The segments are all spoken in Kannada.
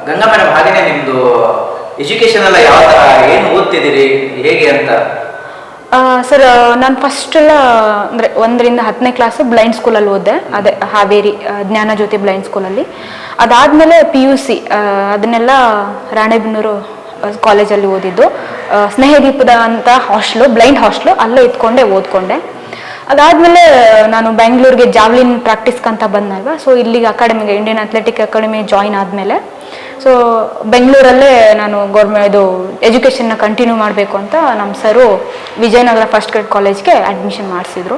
ಗಂಗಾ ಮೇಡಮ್, ಹಾಗೇನೆ ನಿಮ್ಮದು ಎಜುಕೇಶನ್ ಎಲ್ಲ ಯಾವ ಥರ, ಏನು ಓದ್ತಿದ್ದೀರಿ, ಹೇಗೆ ಅಂತ? ಸರ್ ನಾನು ಫಸ್ಟೆಲ್ಲ ಅಂದರೆ 1ರಿಂದ 10ನೇ ಕ್ಲಾಸು ಬ್ಲೈಂಡ್ ಸ್ಕೂಲಲ್ಲಿ ಓದಿದೆ. ಅದೇ ಹಾವೇರಿ ಜ್ಞಾನಜ್ಯೋತಿ ಬ್ಲೈಂಡ್ ಸ್ಕೂಲಲ್ಲಿ. ಅದಾದಮೇಲೆ PUC ಅದನ್ನೆಲ್ಲ ರಾಣೆಬೆನ್ನೂರು ಕಾಲೇಜಲ್ಲಿ ಓದಿದ್ದು. ಸ್ನೇಹದೀಪದ ಅಂತ ಹಾಸ್ಟ್ಲು, ಬ್ಲೈಂಡ್ ಹಾಸ್ಟ್ಲು, ಅಲ್ಲೇ ಇದ್ಕೊಂಡೆ ಓದ್ಕೊಂಡೆ. ಅದಾದಮೇಲೆ ನಾನು ಬೆಂಗಳೂರಿಗೆ ಜಾವ್ಲಿನ್ ಪ್ರಾಕ್ಟೀಸ್ಗಂತ ಬಂದಲ್ವ, ಸೊ ಇಲ್ಲಿಗೆ ಅಕಾಡೆಮಿಗೆ, ಇಂಡಿಯನ್ ಅಥ್ಲೆಟಿಕ್ ಅಕಾಡೆಮಿ ಜಾಯಿನ್ ಆದಮೇಲೆ ಸೊ ಬೆಂಗಳೂರಲ್ಲೇ ನಾನು ಇದು ಎಜುಕೇಷನ್ನ ಕಂಟಿನ್ಯೂ ಮಾಡಬೇಕು ಅಂತ ನಮ್ಮ ಸರು ವಿಜಯನಗರ ಫಸ್ಟ್ ಗ್ರೇಡ್ ಕಾಲೇಜ್ಗೆ ಅಡ್ಮಿಷನ್ ಮಾಡಿಸಿದ್ರು.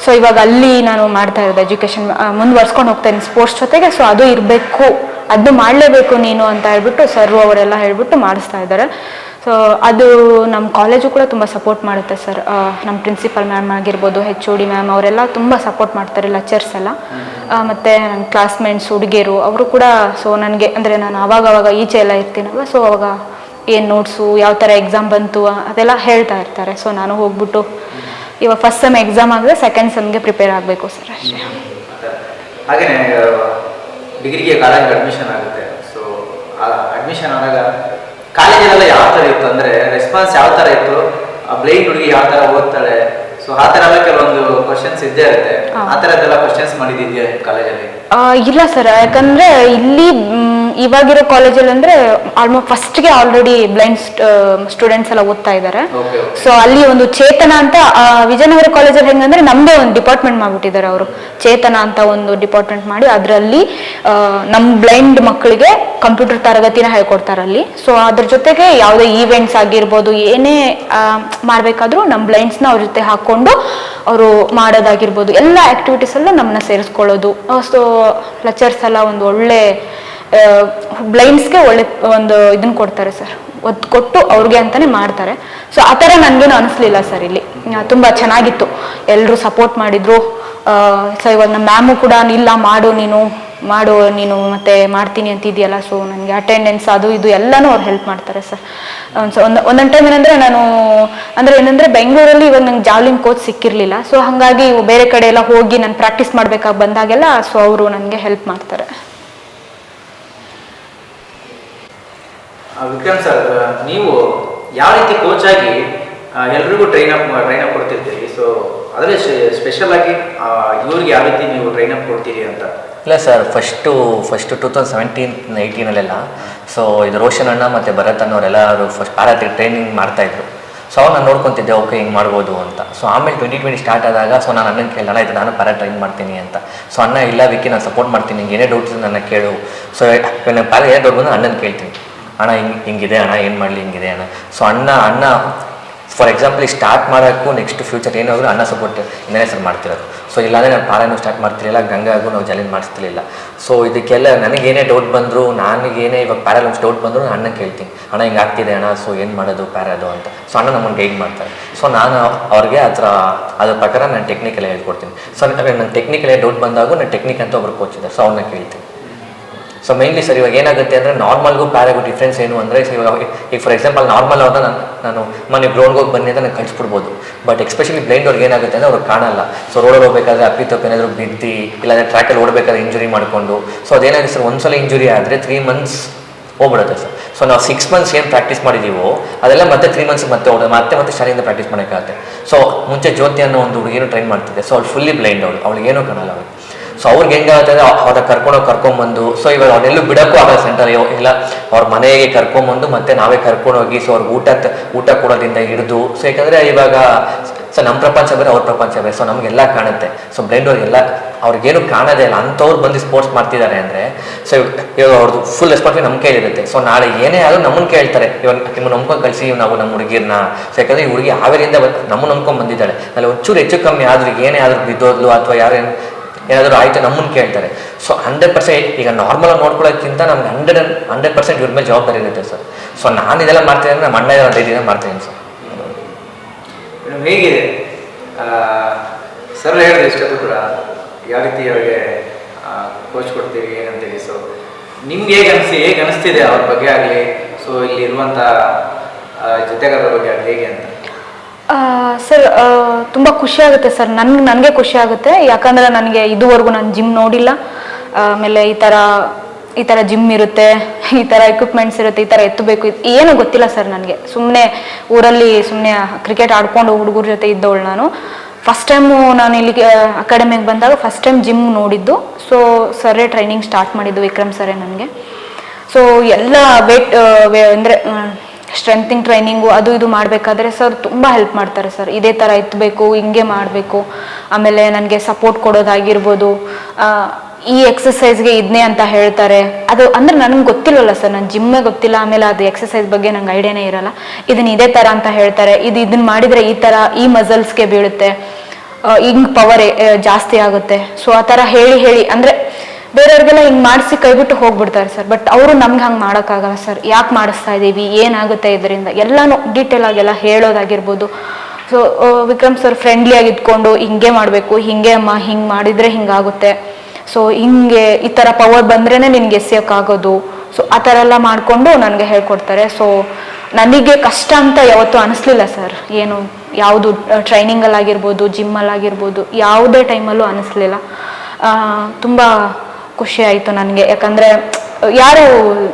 ಸೊ ಇವಾಗ ಅಲ್ಲಿ ನಾನು ಮಾಡ್ತಾ ಇರೋದು ಎಜುಕೇಷನ್ ಮುಂದುವರ್ಸ್ಕೊಂಡು ಹೋಗ್ತಾ ಇದ್ದೀನಿ ಸ್ಪೋರ್ಟ್ಸ್ ಜೊತೆಗೆ. ಸೊ ಅದು ಇರಬೇಕು, ಅದು ಮಾಡಲೇಬೇಕು ನೀನು ಅಂತ ಹೇಳ್ಬಿಟ್ಟು ಸರ್ ಅವರೆಲ್ಲ ಹೇಳ್ಬಿಟ್ಟು ಮಾಡಿಸ್ತಾ ಇದ್ದಾರೆ. ಸೊ ಅದು ನಮ್ಮ ಕಾಲೇಜು ಕೂಡ ತುಂಬ ಸಪೋರ್ಟ್ ಮಾಡುತ್ತೆ ಸರ್. ನಮ್ಮ ಪ್ರಿನ್ಸಿಪಲ್ ಮ್ಯಾಮ್ ಆಗಿರ್ಬೋದು, HOD ಮ್ಯಾಮ್, ಅವರೆಲ್ಲ ತುಂಬ ಸಪೋರ್ಟ್ ಮಾಡ್ತಾರೆ, ಲೆಕ್ಚರ್ಸ್ ಎಲ್ಲ. ಮತ್ತು ನನ್ನ ಕ್ಲಾಸ್ಮೇಟ್ಸ್ ಹುಡುಗಿಯರು ಅವರು ಕೂಡ. ಸೊ ನನಗೆ ಅಂದರೆ ನಾನು ಆವಾಗ ಈಚೆ ಎಲ್ಲ ಇರ್ತೀನಲ್ವ, ಸೊ ಅವಾಗ ಏನು ನೋಟ್ಸು, ಯಾವ ಥರ ಎಕ್ಸಾಮ್ ಬಂತು ಅದೆಲ್ಲ ಹೇಳ್ತಾ ಇರ್ತಾರೆ. ಸೊ ನಾನು ಹೋಗ್ಬಿಟ್ಟು ಇವಾಗ ಫಸ್ಟ್ ಸೆಮ್ ಎಕ್ಸಾಮ್ ಆದರೆ ಸೆಕೆಂಡ್ ಸೆಮ್ಗೆ ಪ್ರಿಪೇರ್ ಆಗಬೇಕು ಸರ್, ಅಷ್ಟೇ. ಹಾಗೆಯೇ ಡಿಗ್ರಿಗೆ ಕಾಲೇಜ್ಗೆ ಅಡ್ಮಿಷನ್ ಆಗುತ್ತೆ. ಸೊ ಅಡ್ಮಿಷನ್ ಆದಾಗ ಕಾಲೇಜಲ್ಲೆಲ್ಲ ಯಾವ ಥರ ಇತ್ತು ಅಂದರೆ ರೆಸ್ಪಾನ್ಸ್ ಯಾವ ಥರ ಇತ್ತು? ಬ್ಲೈಂಡ್ ಹುಡುಗಿ ಯಾವ ಥರ ಓದ್ತಾಳೆ, ಸೊ ಆ ಥರ ಎಲ್ಲ ಕೆಲವೊಂದು ಕ್ವಶನ್ಸ್ ಇದ್ದೇ ಇರುತ್ತೆ. ಆ ಥರದ್ದೆಲ್ಲ ಕ್ವಶನ್ಸ್ ಮಾಡಿದ್ಯಾ ಕಾಲೇಜಲ್ಲಿ? ಇಲ್ಲ ಸರ್, ಯಾಕಂದರೆ ಇಲ್ಲಿ ಇವಾಗಿರೋ ಕಾಲೇಜಲ್ಲಿ ಅಂದರೆ ಆಲ್ಮೋಸ್ಟ್ ಫಸ್ಟ್ಗೆ ಆಲ್ರೆಡಿ ಬ್ಲೈಂಡ್ ಸ್ಟೂಡೆಂಟ್ಸ್ ಎಲ್ಲ ಓದ್ತಾ ಇದ್ದಾರೆ. ಸೊ ಅಲ್ಲಿ ಒಂದು ಚೇತನ ಅಂತ ವಿಜಯನಗರ ಕಾಲೇಜಲ್ಲಿ ಹೆಂಗಂದ್ರೆ ನಮ್ಮದೇ ಒಂದು ಡಿಪಾರ್ಟ್ಮೆಂಟ್ ಮಾಡಿಬಿಟ್ಟಿದ್ದಾರೆ ಅವರು. ಚೇತನ ಅಂತ ಒಂದು ಡಿಪಾರ್ಟ್ಮೆಂಟ್ ಮಾಡಿ ಅದರಲ್ಲಿ ನಮ್ಮ ಬ್ಲೈಂಡ್ ಮಕ್ಕಳಿಗೆ ಕಂಪ್ಯೂಟರ್ ತರಗತಿನ ಹೇಳ್ಕೊಡ್ತಾರೆ ಅಲ್ಲಿ. ಸೊ ಅದ್ರ ಜೊತೆಗೆ ಯಾವುದೇ ಈವೆಂಟ್ಸ್ ಆಗಿರ್ಬೋದು, ಏನೇ ಮಾಡಬೇಕಾದ್ರೂ ನಮ್ಮ ಬ್ಲೈಂಡ್ಸ್ನ ಅವ್ರ ಜೊತೆ ಹಾಕ್ಕೊಂಡು ಅವರು ಮಾಡೋದಾಗಿರ್ಬೋದು, ಎಲ್ಲ ಆ್ಯಕ್ಟಿವಿಟೀಸಲ್ಲೂ ನಮ್ಮನ್ನ ಸೇರಿಸ್ಕೊಳ್ಳೋದು. ಸೊ ಲೆಕ್ಚರ್ಸ್ ಎಲ್ಲ ಒಂದು ಒಳ್ಳೆ ಬ್ಲೈಂಡ್ಸ್ಗೆ ಒಳ್ಳೆ ಒಂದು ಇದನ್ನು ಕೊಡ್ತಾರೆ ಸರ್, ಒತ್ತು ಕೊಟ್ಟು ಅವ್ರಿಗೆ ಅಂತಲೇ ಮಾಡ್ತಾರೆ. ಸೊ ಆ ಥರ ನನಗೇನು ಅನಿಸ್ಲಿಲ್ಲ ಸರ್, ಇಲ್ಲಿ ತುಂಬ ಚೆನ್ನಾಗಿತ್ತು, ಎಲ್ಲರೂ ಸಪೋರ್ಟ್ ಮಾಡಿದರು. ಸೊ ಇವಾಗ ನಮ್ಮ ಮ್ಯಾಮು ಕೂಡ ಇಲ್ಲ ಮಾಡು ನೀನು ಮತ್ತೆ ಮಾಡ್ತೀನಿ ಅಂತಿದೆಯಲ್ಲ, ಸೊ ನನಗೆ ಅಟೆಂಡೆನ್ಸ್ ಅದು ಇದು ಎಲ್ಲನೂ ಅವ್ರು ಹೆಲ್ಪ್ ಮಾಡ್ತಾರೆ ಸರ್. ಸೊ ಒಂದೊಂದು ಟೈಮ್ ಏನಂದರೆ ಬೆಂಗಳೂರಲ್ಲಿ ಇವಾಗ ನಂಗೆ ಜಾವ್ಲಿನ್ ಕೋಚ್ ಸಿಕ್ಕಿರಲಿಲ್ಲ. ಸೊ ಹಾಗಾಗಿ ಬೇರೆ ಕಡೆ ಎಲ್ಲ ಹೋಗಿ ನಾನು ಪ್ರಾಕ್ಟೀಸ್ ಮಾಡಬೇಕಾಗಿ ಬಂದಾಗೆಲ್ಲ ಸೊ ಅವರು ನನಗೆ ಹೆಲ್ಪ್ ಮಾಡ್ತಾರೆ. ವಿಕ್ರಮ್ ಸರ್, ನೀವು ಯಾವ ರೀತಿ ಕೋಚ್ ಆಗಿ ಎಲ್ರಿಗೂ ಟ್ರೈನ್ ಅಪ್ ಕೊಡ್ತಿರ್ತೀರಿ? ಸೊ ಅದರಲ್ಲಿ ಸ್ಪೆಷಲ್ ಆಗಿ ಇವ್ರಿಗೆ ಯಾವ ರೀತಿ ನೀವು ಟ್ರೈನ್ ಅಪ್ ಕೊಡ್ತೀರಿ ಅಂತ? ಇಲ್ಲ ಸರ್, ಫಸ್ಟು 2017-18 ಸೊ ಇದು ರೋಷನ್ ಅಣ್ಣ ಮತ್ತು ಭರತ್ ಅನ್ನೋರೆಲ್ಲ ಫಸ್ಟ್ ಪ್ಯಾರಾಥ್ಲೆಟಿಕ್ ಟ್ರೈನಿಂಗ್ ಮಾಡ್ತಾಯಿದ್ರು. ಸೊ ಅವಾಗ ನಾನು ನೋಡ್ಕೊತಿದ್ದೆ, ಓಕೆ ಹಿಂಗೆ ಮಾಡ್ಬೋದು ಅಂತ. ಸೊ ಆಮೇಲೆ 2020 ಸ್ಟಾರ್ಟ್ ಆದಾಗ ಸೊ ನಾನು ಅಣ್ಣನ ಕೇಳೋಣ, ಇದು ನಾನು ಪ್ಯಾರಾ ಟ್ರೈನ್ ಮಾಡ್ತೀನಿ ಅಂತ. ಸೊ ಅಣ್ಣ ಇಲ್ಲ ವಿಕ್ಕಿ, ನಾನು ಸಪೋರ್ಟ್ ಮಾಡ್ತೀನಿ, ನಿಂಗೆ ಏನೇ ಡೌಟ್ಸ್ ನನ್ನ ಕೇಳು. ಸೊ ನಾನು ಪ್ಯಾರಾ ಏನೇ ಡೌಟ್ ಬಂದು ಅಣ್ಣನ ಕೇಳ್ತೀನಿ, ಅಣ್ಣ ಹಿಂಗಿದೆ ಅಣ್ಣ, ಏನು ಮಾಡಲಿ ಹಿಂಗಿದೆ ಅಣ್ಣ. ಸೊ ಅಣ್ಣ ಫಾರ್ ಎಕ್ಸಾಂಪಲ್ ಸ್ಟಾರ್ಟ್ ಮಾಡೋಕ್ಕೂ ನೆಕ್ಸ್ಟ್ ಫ್ಯೂಚರ್ ಏನಾದರೂ ಅಣ್ಣ ಸಪೋರ್ಟ್ ಇನ್ನೇ ಸರ್ ಮಾಡ್ತಿರೋದು. ಸೊ ಇಲ್ಲಾಂದರೆ ನಾನು ಪ್ಯಾರಾನೂ ಸ್ಟಾರ್ಟ್ ಮಾಡ್ತಿರಲಿಲ್ಲ, ಗಂಗಾಗೂ ನಾವು ಜಾಲಿನ್ ಮಾಡಿಸ್ತಿರ್ಲಿಲ್ಲ. ಸೊ ಇದಕ್ಕೆಲ್ಲ ನನಗೇನೇ ಡೌಟ್ ಬಂದರೂ, ನನಗೇನೇ ಇವಾಗ ಪ್ಯಾರಲ್ಲಿ ಒಂದು ಡೌಟ್ ಬಂದರೂ ನಾನು ಅಣ್ಣನ ಕೇಳ್ತೀನಿ, ಅಣ್ಣ ಹಿಂಗೆ ಆಗ್ತಿದೆ ಅಣ್ಣ, ಸೊ ಏನು ಮಾಡೋದು ಪ್ಯಾರದು ಅಂತ. ಸೊ ಅಣ್ಣ ನಮ್ಮನ್ನು ಗೈಡ್ ಮಾಡ್ತಾರೆ. ಸೊ ನಾನು ಅವ್ರಿಗೆ ಅದ್ರ ಪ್ರಕಾರ ನಾನು ಟೆಕ್ನಿಕಲ್ಲೇ ಹೇಳ್ಕೊಡ್ತೀನಿ. ಸೊ ನನ್ನ ಟೆಕ್ನಿಕಲ್ಲೇ ಡೌಟ್ ಬಂದಾಗೂ ನಾನು ಟೆಕ್ನಿಕ್ ಅಂತ ಒಬ್ರು ಕೋಚ್ ಇದೆ, ಸೊ ಅವ್ರನ್ನ ಕೇಳ್ತೀನಿ. ಸೊ ಮೇನ್ಲಿ ಸರ್ ಇವಾಗ ಏನಾಗುತ್ತೆ ಅಂದರೆ ನಾರ್ಮಲ್ಗೂ ಪ್ಯಾರಾಗೂ ಡಿಫ್ರೆನ್ಸ್ ಏನು ಅಂದರೆ, ಈಗ ಫಾರ್ ಎಕ್ಸಾಂಪಲ್ ನಾರ್ಮಲ್ ಅವ್ರನ್ನ ನಾನು ಮನೆ ಗ್ರೌಂಡ್ಗೆ ಹೋಗಿ ಬನ್ನಿ ಅಂತ ನಾನು ಕಳಿಸ್ಬಿಡ್ಬೋದು. ಬಟ್ ಎಸ್ಪೆಷಲಿ ಬ್ಲೈಂಡ್ ಅವ್ರಿಗೆ ಏನಾಗುತ್ತೆ ಅಂದರೆ ಅವ್ರಿಗೆ ಕಾಣಲ್ಲ. ಸೊ ರೋಡಲ್ಲಿ ಹೋಗ್ಬೇಕಾದ್ರೆ ಅಪ್ಪಿತಪ್ಪು ಏನಾದರೂ ಬಿದ್ದು, ಇಲ್ಲಾಂದರೆ ಟ್ರ್ಯಾಕಲ್ಲಿ ಓಡಬೇಕಾದ್ರೆ ಇಂಜುರಿ ಮಾಡಿಕೊಂಡು, ಸೊ ಅದೇನಾಗುತ್ತೆ ಸರ್, ಒಂದ್ಸಲ ಇಂಜುರಿ ಆದರೆ 3 months ಹೋಗ್ಬಿಡುತ್ತೆ ಸರ್. ಸೊ ನಾವು 6 months ಏನು ಪ್ರಾಕ್ಟೀಸ್ ಮಾಡಿದ್ದೀವೋ ಅದೆಲ್ಲ ಮತ್ತೆ 3 months ಮತ್ತೆ ಶಾಲೆಯಿಂದ ಪ್ರಾಕ್ಟೀಸ್ ಮಾಡೋಕ್ಕಾಗುತ್ತೆ. ಸೊ ಮುಂಚೆ ಜ್ಯೋತಿ ಅನ್ನೋ ಒಂದು ಹುಡುಗಿನೂ ಟ್ರೈನ್ ಮಾಡ್ತಿದ್ದೆ. ಸೊ ಅವ್ಳು ಫುಲ್ಲಿ ಬ್ಲೈಂಡ್, ಅವ್ಳಿಗೇನೂ ಕಾಣಲ್ಲ ಅವ್ರಿಗೆ. ಸೊ ಅವ್ರಿಗೆ ಹೆಂಗಾಗುತ್ತೆ ಅಂದರೆ ಅವ್ರ ಕರ್ಕೊಂಬಂದು, ಸೊ ಇವಾಗ ಅವ್ರನ್ನೆಲ್ಲೂ ಬಿಡೋಕ್ಕೂ ಆಗಲ್ಲ ಸೆಂಟರ್ ಇಲ್ಲ, ಅವ್ರ ಮನೆಗೆ ಕರ್ಕೊಂಬಂದು ಮತ್ತೆ ನಾವೇ ಕರ್ಕೊಂಡೋಗಿ ಸೊ ಅವ್ರಿಗೆ ಊಟ ಕೊಡೋದ್ರಿಂದ ಹಿಡಿದು. ಸೊ ಯಾಕಂದರೆ ಇವಾಗ ಸೊ ನಮ್ಮ ಪ್ರಪಂಚ ಬೇರೆ, ಅವ್ರ ಪ್ರಪಂಚ ಬೇರೆ. ಸೊ ನಮಗೆಲ್ಲ ಕಾಣುತ್ತೆ. ಸೊ ಬ್ಲೈಂಡ್ ಅವ್ರಿಗೆಲ್ಲ ಅವ್ರಿಗೇನು ಕಾಣೋದೇ ಇಲ್ಲ, ಅಂಥವ್ರು ಬಂದು ಸ್ಪೋರ್ಟ್ಸ್ ಮಾಡ್ತಿದ್ದಾರೆ ಅಂದರೆ ಸೊ ಇವಾಗ ಅವ್ರದ್ದು ಫುಲ್ ರೆಸ್ಪಾನ್ಸಿಬಿಲಿಟಿ ನಮ್ಮ ಕೈಲಿರುತ್ತೆ. ಸೊ ನಾಳೆ ಏನೇ ಆದರೂ ನಮ್ಮನ್ನು ಕೇಳ್ತಾರೆ, ಇವಾಗ ನಿಮ್ಮನ್ನು ನಂಬ್ಕೊಂಡು ಕಳಿಸಿ ನಾವು ನಮ್ಮ ಹುಡುಗಿರನ್ನ. ಸೊ ಯಾಕಂದರೆ ಈ ಹುಡುಗಿ ಹಾವೇರಿಯಿಂದ ನಮ್ಮನ್ನು ನಂಬ್ಕೊಂಡು ಬಂದಿದ್ದಾಳೆ, ಅಲ್ಲಿ ಒಂಚೂರು ಹೆಚ್ಚು ಕಮ್ಮಿ ಆದರೂ ಏನೇ ಆದರೂ ಬಿದ್ದೋದ್ಲು ಅಥವಾ ಏನಾದರೂ ಆಯಿತು ನಮ್ಮನ್ನು ಕೇಳ್ತಾರೆ. ಸೊ 100% ಈಗ ನಾರ್ಮಲಾಗಿ ನೋಡ್ಕೊಳ್ಳೋಕ್ಕಿಂತ ನಮ್ಗೆ 100% ಇವ್ರ ಮೇಲೆ ಜವಾಬ್ದಾರಿ ಇರುತ್ತೆ ಸರ್. ಸೊ ನಾನು ಇದೆಲ್ಲ ಮಾಡ್ತೀನಿ ಅಂದರೆ ನಮ್ಮ ಅಣ್ಣ ಒಂದು 5 ದಿನ ಮಾಡ್ತೀನಿ ಸರ್. ಹೇಗಿದೆ ಸರ್ ಹೇಳಿದ್ರೆ ಇಷ್ಟೊತ್ತು ಕೂಡ ಯಾವ ರೀತಿ ಅವರಿಗೆ ಕೋಚ್ ಕೊಡ್ತೀವಿ ಏನಂತೀವಿ? ಸೊ ನಿಮ್ಗೆ ಹೇಗೆ ಅನಿಸ್ತಿದೆ ಅವ್ರ ಬಗ್ಗೆ ಆಗಲಿ, ಸೊ ಇಲ್ಲಿ ಇರುವಂಥ ಜೊತೆಗಾರರ ಬಗ್ಗೆ ಆಗಲಿ ಹೇಗೆ ಅಂತ? ಸರ್ ತುಂಬ ಖುಷಿ ಆಗುತ್ತೆ ಸರ್, ನನಗೆ ಖುಷಿ ಆಗುತ್ತೆ. ಯಾಕಂದರೆ ನನಗೆ ಇದುವರೆಗೂ ನಾನು ಜಿಮ್ ನೋಡಿಲ್ಲ. ಆಮೇಲೆ ಈ ಥರ ಜಿಮ್ ಇರುತ್ತೆ, ಈ ಥರ ಎಕ್ವಿಪ್ಮೆಂಟ್ಸ್ ಇರುತ್ತೆ, ಈ ಥರ ಎತ್ತಬೇಕು, ಏನೂ ಗೊತ್ತಿಲ್ಲ ಸರ್ ನನಗೆ. ಸುಮ್ಮನೆ ಊರಲ್ಲಿ ಸುಮ್ಮನೆ ಕ್ರಿಕೆಟ್ ಆಡ್ಕೊಂಡು ಹುಡುಗರ ಜೊತೆ ಇದ್ದವಳು ನಾನು. ಫಸ್ಟ್ ಟೈಮು ನಾನು ಇಲ್ಲಿಗೆ ಅಕಾಡೆಮಿಗೆ ಬಂದಾಗ ಫಸ್ಟ್ ಟೈಮ್ ಜಿಮ್ ನೋಡಿದ್ದು. ಸೊ ಸರೇ ಟ್ರೈನಿಂಗ್ ಸ್ಟಾರ್ಟ್ ಮಾಡಿದ್ದು, ವಿಕ್ರಮ್ ಸರೇ ನನಗೆ. ಸೊ ಎಲ್ಲ ಅಂದರೆ ಸ್ಟ್ರೆಂತಿಂಗ್ ಟ್ರೈನಿಂಗು ಅದು ಇದು ಮಾಡಬೇಕಾದ್ರೆ ಸರ್ ತುಂಬ ಹೆಲ್ಪ್ ಮಾಡ್ತಾರೆ ಸರ್. ಇದೇ ಥರ ಎತ್ತಬೇಕು, ಹಿಂಗೆ ಮಾಡಬೇಕು, ಆಮೇಲೆ ನನಗೆ ಸಪೋರ್ಟ್ ಕೊಡೋದಾಗಿರ್ಬೋದು, ಈ ಎಕ್ಸಸೈಸ್ಗೆ ಇದನ್ನೇ ಅಂತ ಹೇಳ್ತಾರೆ. ಅದು ಅಂದರೆ ನನಗೆ ಗೊತ್ತಿಲ್ಲವಲ್ಲ ಸರ್, ನನ್ನ ಜಿಮ್ಮೇ ಗೊತ್ತಿಲ್ಲ, ಆಮೇಲೆ ಅದು ಎಕ್ಸಸೈಸ್ ಬಗ್ಗೆ ನಂಗೆ ಐಡಿಯಾನೇ ಇರಲ್ಲ. ಇದನ್ನ ಇದೇ ಥರ ಅಂತ ಹೇಳ್ತಾರೆ, ಇದನ್ನ ಮಾಡಿದರೆ ಈ ಥರ ಈ ಮಸಲ್ಸ್ಗೆ ಬೀಳುತ್ತೆ, ಹಿಂಗೆ ಪವರ್ ಜಾಸ್ತಿ ಆಗುತ್ತೆ. ಸೊ ಆ ಥರ ಹೇಳಿ ಅಂದರೆ ಬೇರೆಯವ್ರಿಗೆಲ್ಲ ಹಿಂಗೆ ಮಾಡಿಸಿ ಕೈಬಿಟ್ಟು ಹೋಗ್ಬಿಡ್ತಾರೆ ಸರ್. ಬಟ್ ಅವರು ನಮ್ಗೆ ಹಂಗೆ ಮಾಡೋಕ್ಕಾಗಲ್ಲ ಸರ್. ಯಾಕೆ ಮಾಡಿಸ್ತಾ ಇದ್ದೀವಿ, ಏನಾಗುತ್ತೆ ಇದರಿಂದ, ಎಲ್ಲನೂ ಡೀಟೇಲ್ ಆಗೆಲ್ಲ ಹೇಳೋದಾಗಿರ್ಬೋದು. ಸೊ ವಿಕ್ರಮ್ ಸರ್ ಫ್ರೆಂಡ್ಲಿಯಾಗಿ ಇದ್ಕೊಂಡು ಹಿಂಗೆ ಮಾಡಬೇಕು, ಹಿಂಗೆ ಅಮ್ಮ ಹಿಂಗೆ ಮಾಡಿದರೆ ಹಿಂಗಾಗುತ್ತೆ, ಸೊ ಹಿಂಗೆ ಈ ಥರ ಪವರ್ ಬಂದ್ರೇ ನಿನ್ಗೆ ಎಸೆಯೋಕ್ಕಾಗೋದು. ಸೊ ಆ ಥರ ಎಲ್ಲ ಮಾಡಿಕೊಂಡು ನನಗೆ ಹೇಳ್ಕೊಡ್ತಾರೆ. ಸೊ ನನಗೆ ಕಷ್ಟ ಅಂತ ಯಾವತ್ತೂ ಅನಿಸ್ಲಿಲ್ಲ ಸರ್. ಏನು ಯಾವುದು ಟ್ರೈನಿಂಗಲ್ಲಾಗಿರ್ಬೋದು, ಜಿಮ್ಮಲ್ಲಾಗಿರ್ಬೋದು, ಯಾವುದೇ ಟೈಮಲ್ಲೂ ಅನಿಸ್ಲಿಲ್ಲ. ತುಂಬ ಖುಷಿ ಆಯಿತು ನನಗೆ. ಯಾಕಂದರೆ ಯಾರು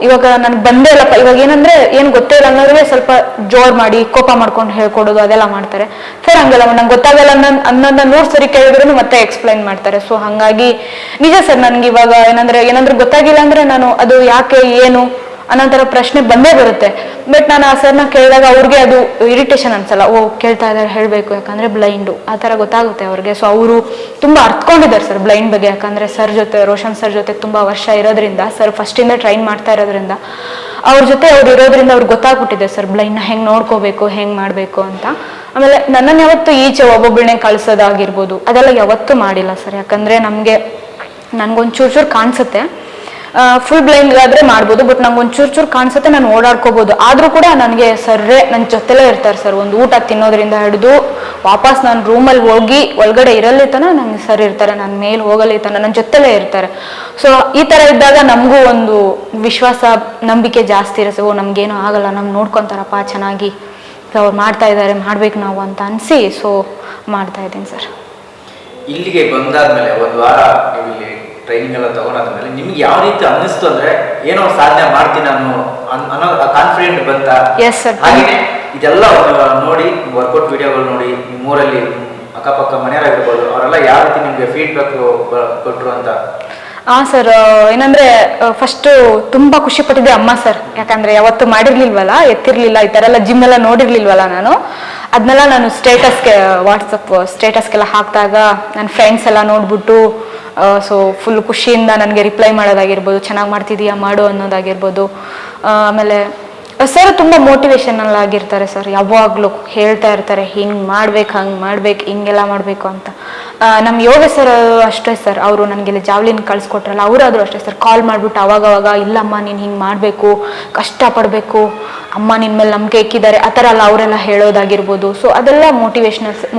ಇವಾಗ ನನಗೆ ಬಂದೇ ಇಲ್ಲಪ್ಪ, ಇವಾಗ ಏನಂದರೆ ಏನು ಗೊತ್ತೇ ಇಲ್ಲ ಅನ್ನೋರಿಗೆ ಸ್ವಲ್ಪ ಜೋರು ಮಾಡಿ ಕೋಪ ಮಾಡ್ಕೊಂಡು ಹೇಳ್ಕೊಡೋದು ಅದೆಲ್ಲ ಮಾಡ್ತಾರೆ ಸರ್. ಹಂಗೆಲ್ಲ ನಂಗೆ ಗೊತ್ತಾಗಲ್ಲ ಅನ್ನೋದನ್ನ 100 ಸರಿ ಕೇಳಿದ್ರು ಮತ್ತೆ ಎಕ್ಸ್ಪ್ಲೈನ್ ಮಾಡ್ತಾರೆ. ಸೊ ಹಾಗಾಗಿ ನಿಜ ಸರ್, ನನಗೆ ಇವಾಗ ಏನಾದರೂ ಗೊತ್ತಾಗಿಲ್ಲ ಅಂದರೆ ನಾನು ಅದು ಯಾಕೆ ಏನು ಅನ್ನೋ ಥರ ಪ್ರಶ್ನೆ ಬಂದೇ ಬರುತ್ತೆ. ಬಟ್ ನಾನು ಆ ಸರ್ನ ಕೇಳಿದಾಗ ಅವ್ರಿಗೆ ಅದು ಇರಿಟೇಷನ್ ಅನ್ಸಲ್ಲ. ಕೇಳ್ತಾ ಇದ್ದಾರೆ ಹೇಳಬೇಕು, ಯಾಕಂದರೆ ಬ್ಲೈಂಡು ಆ ಥರ ಗೊತ್ತಾಗುತ್ತೆ ಅವ್ರಿಗೆ. ಸೊ ಅವರು ತುಂಬ ಅರ್ಥಕೊಂಡಿದ್ದಾರೆ ಸರ್ ಬ್ಲೈಂಡ್ ಬಗ್ಗೆ. ಯಾಕಂದರೆ ಸರ್ ಜೊತೆ, ರೋಷನ್ ಸರ್ ಜೊತೆ ತುಂಬ ವರ್ಷ ಇರೋದ್ರಿಂದ, ಸರ್ ಫಸ್ಟಿಂದ ಟ್ರೈನ್ ಮಾಡ್ತಾ ಇರೋದ್ರಿಂದ, ಅವ್ರ ಜೊತೆ ಅವ್ರು ಇರೋದ್ರಿಂದ ಅವ್ರಿಗೆ ಗೊತ್ತಾಗ್ಬಿಟ್ಟಿದೆ ಸರ್ ಬ್ಲೈಂಡ್ನ ಹೆಂಗೆ ನೋಡ್ಕೋಬೇಕು, ಹೆಂಗೆ ಮಾಡಬೇಕು ಅಂತ. ಆಮೇಲೆ ನನ್ನನ್ನು ಯಾವತ್ತೂ ಈಚೆ ಒಬ್ಬೊಬ್ಬಳನ್ನೇ ಕಳಿಸೋದಾಗಿರ್ಬೋದು ಅದೆಲ್ಲ ಯಾವತ್ತೂ ಮಾಡಿಲ್ಲ ಸರ್. ಯಾಕಂದರೆ ನನಗೊಂದು ಚೂರು ಕಾಣಿಸುತ್ತೆ, ಫುಲ್ ಬ್ಲೈಂಡ್ ಆದ್ರೆ ಮಾಡ್ಬೋದು, ಬಟ್ ನಂಗೆ ಒಂದು ಚೂರು ಕಾಣಿಸುತ್ತೆ, ನಾನು ಓಡಾಡ್ಕೋಬಹುದು. ಆದ್ರೂ ಕೂಡ ನನಗೆ ಸರ್ರೇ ನನ್ನ ಜೊತೆಲೇ ಇರ್ತಾರೆ ಸರ್. ಒಂದು ಊಟ ತಿನ್ನೋದ್ರಿಂದ ಹಿಡಿದು ವಾಪಸ್ ನಾನು ರೂಮಲ್ಲಿ ಹೋಗಿ ಒಳಗಡೆ ಇರಲಿ ತನ ನಂಗೆ ಸರ್ ಇರ್ತಾರೆ, ನನ್ನ ಮೇಲೆ ಹೋಗಲಿ ತನ ನನ್ನ ಜೊತೆಲೇ ಇರ್ತಾರೆ. ಸೊ ಈ ಥರ ಇದ್ದಾಗ ನಮಗೂ ಒಂದು ವಿಶ್ವಾಸ, ನಂಬಿಕೆ ಜಾಸ್ತಿ ಇರುತ್ತೆ. ನಮ್ಗೇನು ಆಗಲ್ಲ, ನಮ್ಗೆ ನೋಡ್ಕೊತಾರಪ್ಪ ಚೆನ್ನಾಗಿ, ಅವ್ರು ಮಾಡ್ತಾ ಇದ್ದಾರೆ, ಮಾಡ್ಬೇಕು ನಾವು ಅಂತ ಅನಿಸಿ ಸೊ ಮಾಡ್ತಾ ಇದ್ದೀನಿ ಸರ್. ಇಲ್ಲಿಗೆ ಬಂದಾದ್ಮೇಲೆ ಒಂದು ವಾರ ನೀವು ಇಲ್ಲಿ ಟ್ರೈನಿಂಗ್ ಎಲ್ಲ ತಗೊಂಡಾದ್ಮೇಲೆ ನಿಮ್ಗೆ ಯಾವ ರೀತಿ ಅನ್ನಿಸ್ತು ಅಂದ್ರೆ ಏನೋ ಸಾಧನೆ ಮಾಡ್ತೀನಿ ನಾನು ಅನ್ನೋ ಕಾನ್ಫಿಡೆಂಟ್ ಬಂತ? Yes sir. ಹಾಗೆ ಇದೆಲ್ಲ ನೋಡಿ ವರ್ಕೌಟ್ ವಿಡಿಯೋಗಳು ನೋಡಿ ನಿಮ್ಮೂರಲ್ಲಿ ಅಕ್ಕಪಕ್ಕ ಮನೆಯವರಾಗಿರ್ಬೋದು ಅವರೆಲ್ಲ ಯಾವ ರೀತಿ ನಿಮ್ಗೆ ಫೀಡ್ಬ್ಯಾಕ್ ಕೊಟ್ರು ಅಂತ? ಹಾಂ ಸರ್, ಏನಂದರೆ ಫಸ್ಟು ತುಂಬ ಖುಷಿ ಪಟ್ಟಿದ್ದೆ ಅಮ್ಮ ಸರ್. ಯಾಕಂದರೆ ಯಾವತ್ತು ಮಾಡಿರ್ಲಿಲ್ವಲ್ಲ, ಎತ್ತಿರ್ಲಿಲ್ಲ, ಈ ಥರ ಎಲ್ಲ ಜಿಮ್ ಎಲ್ಲ ನೋಡಿರ್ಲಿಲ್ವಲ್ಲ ನಾನು. ಅದನ್ನೆಲ್ಲ ನಾನು ವಾಟ್ಸಪ್ ಸ್ಟೇಟಸ್ಗೆಲ್ಲ ಹಾಕಿದಾಗ ನನ್ನ ಫ್ರೆಂಡ್ಸ್ ಎಲ್ಲ ನೋಡ್ಬಿಟ್ಟು ಸೊ ಫುಲ್ ಖುಷಿಯಿಂದ ನನಗೆ ರಿಪ್ಲೈ ಮಾಡೋದಾಗಿರ್ಬೋದು, ಚೆನ್ನಾಗಿ ಮಾಡ್ತಿದ್ದೀಯಾ ಮಾಡು ಅನ್ನೋದಾಗಿರ್ಬೋದು. ಆಮೇಲೆ ಸರ್ ತುಂಬ ಮೋಟಿವೇಶನಲ್ ಆಗಿರ್ತಾರೆ ಸರ್. ಯಾವಾಗಲೂ ಹೇಳ್ತಾ ಇರ್ತಾರೆ ಹಿಂಗೆ ಮಾಡ್ಬೇಕು, ಹಂಗೆ ಮಾಡ್ಬೇಕು, ಹಿಂಗೆಲ್ಲ ಮಾಡಬೇಕು ಅಂತ. ನಮ್ಮ ಯೋಗ ಸರ್ ಅಷ್ಟೇ ಸರ್, ಅವರು ನನಗೆಲ್ಲ ಜಾವ್ಲಿನ್ ಕಳಿಸ್ಕೊಟ್ರಲ್ಲ, ಅವರಾದರೂ ಅಷ್ಟೇ ಸರ್. ಕಾಲ್ ಮಾಡಿಬಿಟ್ಟು ಅವಾಗವಾಗ ಇಲ್ಲಮ್ಮ ನೀನು ಹಿಂಗೆ ಮಾಡಬೇಕು, ಕಷ್ಟಪಡಬೇಕು, ಅಮ್ಮ ನಿನ್ನ ಮೇಲೆ ನಂಬಿಕೆ ಇಕ್ಕಿದ್ದಾರೆ, ಆ ಥರ ಎಲ್ಲ ಅವರೆಲ್ಲ ಹೇಳೋದಾಗಿರ್ಬೋದು. ಸೊ ಅದೆಲ್ಲ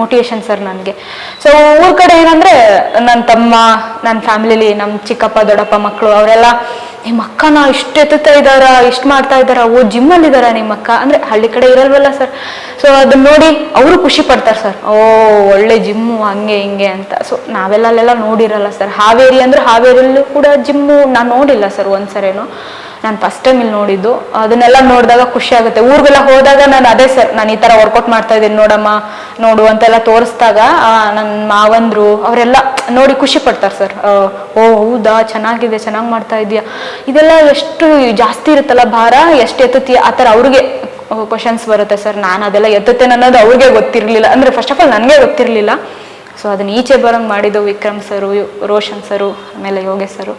ಮೋಟಿವೇಶನ್ ಸರ್ ನನಗೆ. ಸೊ ಊರ ಕಡೆ ಏನಂದರೆ ನನ್ನ ತಮ್ಮ, ನನ್ನ ಫ್ಯಾಮಿಲಿಲಿ ನಮ್ಮ ಚಿಕ್ಕಪ್ಪ ದೊಡ್ಡಪ್ಪ ಮಕ್ಕಳು ಅವರೆಲ್ಲ ನಿಮ್ಮ ಅಕ್ಕನ ಇಷ್ಟು ಎತ್ತುತ್ತಾ ಇದ್ದಾರಾ, ಇಷ್ಟು ಮಾಡ್ತಾ ಇದ್ದಾರಾ, ಜಿಮ್ಮಲ್ಲಿದ್ದಾರ ನಿಮ್ಮ ಅಕ್ಕ, ಅಂದರೆ ಹಳ್ಳಿ ಕಡೆ ಇರಲ್ವಲ್ಲ ಸರ್. ಸೊ ಅದನ್ನ ನೋಡಿ ಅವರು ಖುಷಿ ಪಡ್ತಾರೆ ಸರ್, ಒಳ್ಳೆ ಜಿಮ್ಮು ಹಂಗೆ ಹಿಂಗೆ ಅಂತ. ಸೊ ನಾವೆಲ್ಲ ನೋಡಿರಲ್ಲ ಸರ್. ಹಾವೇರಿ ಅಂದರೆ ಹಾವೇರಿಯಲ್ಲೂ ಕೂಡ ಜಿಮ್ಮು ನಾನು ನೋಡಿಲ್ಲ ಸರ್ ಒಂದ್ಸರೇನು. ನಾನು ಫಸ್ಟ್ ಟೈಮ್ ಇಲ್ಲಿ ನೋಡಿದ್ದು. ಅದನ್ನೆಲ್ಲ ನೋಡಿದಾಗ ಖುಷಿ ಆಗುತ್ತೆ. ಊರಿಗೆಲ್ಲ ಹೋದಾಗ ನಾನು ಅದೇ ಸರ್, ನಾನು ಈ ಥರ ವರ್ಕೌಟ್ ಮಾಡ್ತಾ ಇದ್ದೀನಿ ನೋಡಮ್ಮ ನೋಡು ಅಂತೆಲ್ಲ ತೋರಿಸ್ದಾಗ ನನ್ನ ಮಾವಂದ್ರು ಅವರೆಲ್ಲ ನೋಡಿ ಖುಷಿ ಪಡ್ತಾರೆ ಸರ್. ಹೌದಾ, ಚೆನ್ನಾಗಿದೆ, ಚೆನ್ನಾಗಿ ಮಾಡ್ತಾ ಇದೆಯಾ, ಇದೆಲ್ಲ ಎಷ್ಟು ಜಾಸ್ತಿ ಇರುತ್ತಲ್ಲ ಭಾರ, ಎಷ್ಟು ಎತ್ತುತ್ತೀಯ, ಆ ಥರ ಅವ್ರಿಗೆ ಕ್ವಶನ್ಸ್ ಬರುತ್ತೆ ಸರ್. ನಾನು ಅದೆಲ್ಲ ಎತ್ತುತ್ತೇನೆ ಅನ್ನೋದು ಅವ್ರಿಗೆ ಗೊತ್ತಿರಲಿಲ್ಲ, ಅಂದರೆ ಫಸ್ಟ್ ಆಫ್ ಆಲ್ ನನಗೆ ಗೊತ್ತಿರಲಿಲ್ಲ. ಸೊ ಅದನ್ನ ಈಚೆ ಬರೋಂಗೆ ಮಾಡಿದ್ದು ವಿಕ್ರಮ್ ಸರು, ರೋಷನ್ ಸರು, ಆಮೇಲೆ ಯೋಗೇಶ್ ಸರು.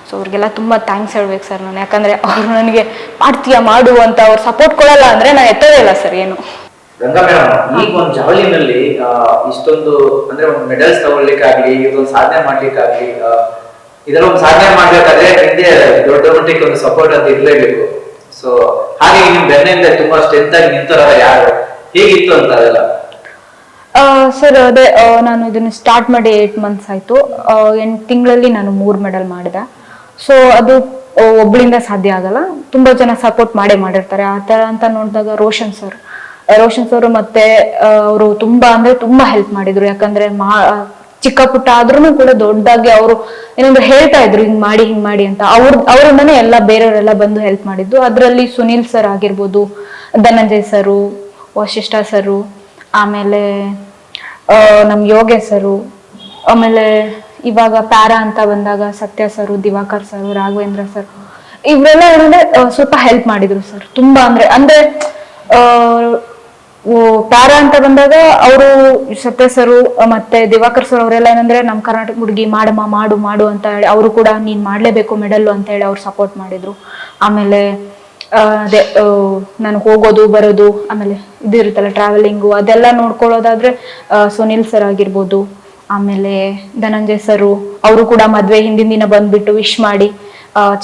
ಸೊ ಅವ್ರಿಗೆಲ್ಲ ತುಂಬ ಥ್ಯಾಂಕ್ಸ್ ಹೇಳ್ಬೇಕು ಸರ್ ನಾನು. ಯಾಕಂದರೆ ಅವರು ನನಗೆ ಮಾಡ್ತೀಯಾ ಮಾಡು ಅಂತ ಅವ್ರು ಸಪೋರ್ಟ್ ಕೊಡಲ್ಲ ಅಂದರೆ ನಾನು ಎತ್ತೋದೇ ಇಲ್ಲ ಸರ್ ಏನು. ಗಂಗಾ ಮೇಡಮ್, ಈಗ ಒಂದು ಜಾವ್ಲಿನಲ್ಲಿ ಇಷ್ಟೊಂದು ಅಂದ್ರೆ ಒಂದು ಮೆಡಲ್ಸ್ ತಗೊಳ್ಲಿಕ್ಕಾಗ್ಲಿ, ಇದೊಂದು ಸಾಧನೆ ಮಾಡ್ಲಿಕ್ಕಾಗ್ಲಿ, ಇದೆಲ್ಲ ಒಂದು ಸಾಧನೆ ಮಾಡ್ಬೇಕಾದ್ರೆ ಹಿಂದೆ ದೊಡ್ಡ ಮಟ್ಟಿಗೆ ಒಂದು ಸಪೋರ್ಟ್ ಅಂತ ಇರ್ಲೇಬೇಕು. ಸೊ ಹಾಗೆ ನಿಮ್ ಬೆನ್ನಿಂದ ತುಂಬಾ ಸ್ಟ್ರೆಂತ್ ಆಗಿ ನಿಂತಾರಲ್ಲ ಯಾರು, ಹೇಗಿತ್ತು ಅಂತ ಅದೆಲ್ಲ? ಸರ್ ಅದೇ ನಾನು ಇದನ್ನು ಸ್ಟಾರ್ಟ್ ಮಾಡಿ 8 months ಆಯಿತು. 8 ತಿಂಗಳಲ್ಲಿ ನಾನು 3 ಮೆಡಲ್ ಮಾಡಿದೆ. ಸೊ ಅದು ಒಬ್ಬಳಿಂದ ಸಾಧ್ಯ ಆಗಲ್ಲ, ತುಂಬ ಜನ ಸಪೋರ್ಟ್ ಮಾಡಿರ್ತಾರೆ. ಆ ಥರ ಅಂತ ನೋಡಿದಾಗ ರೋಷನ್ ಸರ್ ಮತ್ತೆ ಅವರು ತುಂಬ ಅಂದರೆ ತುಂಬ ಹೆಲ್ಪ್ ಮಾಡಿದರು. ಯಾಕಂದರೆ ಚಿಕ್ಕ ಪುಟ್ಟ ಆದ್ರೂ ಕೂಡ ದೊಡ್ಡದಾಗಿ ಅವರು ಏನಂದ್ರೆ ಹೇಳ್ತಾ ಇದ್ರು ಹಿಂಗ್ ಮಾಡಿ ಅಂತ ಅವರಿಂದನೇ ಎಲ್ಲ ಬೇರೆಯವರೆಲ್ಲ ಬಂದು ಹೆಲ್ಪ್ ಮಾಡಿದ್ದು. ಅದರಲ್ಲಿ ಸುನೀಲ್ ಸರ್ ಆಗಿರ್ಬೋದು, ಧನಂಜಯ್ ಸರು, ವಶಿಷ್ಠ ಸರು, ಆಮೇಲೆ ನಮ್ ಯೋಗೇಶ್ ಸರು, ಆಮೇಲೆ ಇವಾಗ ಪ್ಯಾರಾ ಅಂತ ಬಂದಾಗ ಸತ್ಯ ಸರು, ದಿವಾಕರ್ ಸರು, ರಾಘವೇಂದ್ರ ಸರ್, ಇವರೆಲ್ಲ ಏನಂದ್ರೆ ಸ್ವಲ್ಪ ಹೆಲ್ಪ್ ಮಾಡಿದ್ರು ಸರ್. ತುಂಬಾ ಅಂದ್ರೆ ಪ್ಯಾರಾ ಅಂತ ಬಂದಾಗ ಅವರು ಸತ್ಯ ಸರು ಮತ್ತೆ ದಿವಾಕರ್ ಸರ್ ಅವರೆಲ್ಲ ಏನಂದ್ರೆ ನಮ್ ಕರ್ನಾಟಕ ಹುಡುಗಿ ಮಾಡಮ್ಮ ಮಾಡು ಅಂತ ಹೇಳಿ ಅವರು ಕೂಡ ನೀನ್ ಮಾಡ್ಲೇಬೇಕು ಮೆಡಲ್ ಅಂತ ಹೇಳಿ ಅವ್ರು ಸಪೋರ್ಟ್ ಮಾಡಿದ್ರು. ಆಮೇಲೆ ಅದೇ ನಾನು ಹೋಗೋದು ಬರೋದು, ಆಮೇಲೆ ಇದು ಇರುತ್ತಲ್ಲ ಟ್ರಾವೆಲಿಂಗು, ಅದೆಲ್ಲ ನೋಡ್ಕೊಳ್ಳೋದಾದ್ರೆ ಸುನಿಲ್ ಸರ್ ಆಗಿರ್ಬೋದು, ಆಮೇಲೆ ಧನಂಜಯ್ ಸರು ಅವರು ಕೂಡ ಮದ್ವೆ ಹಿಂದಿನ ದಿನ ಬಂದ್ಬಿಟ್ಟು ವಿಶ್ ಮಾಡಿ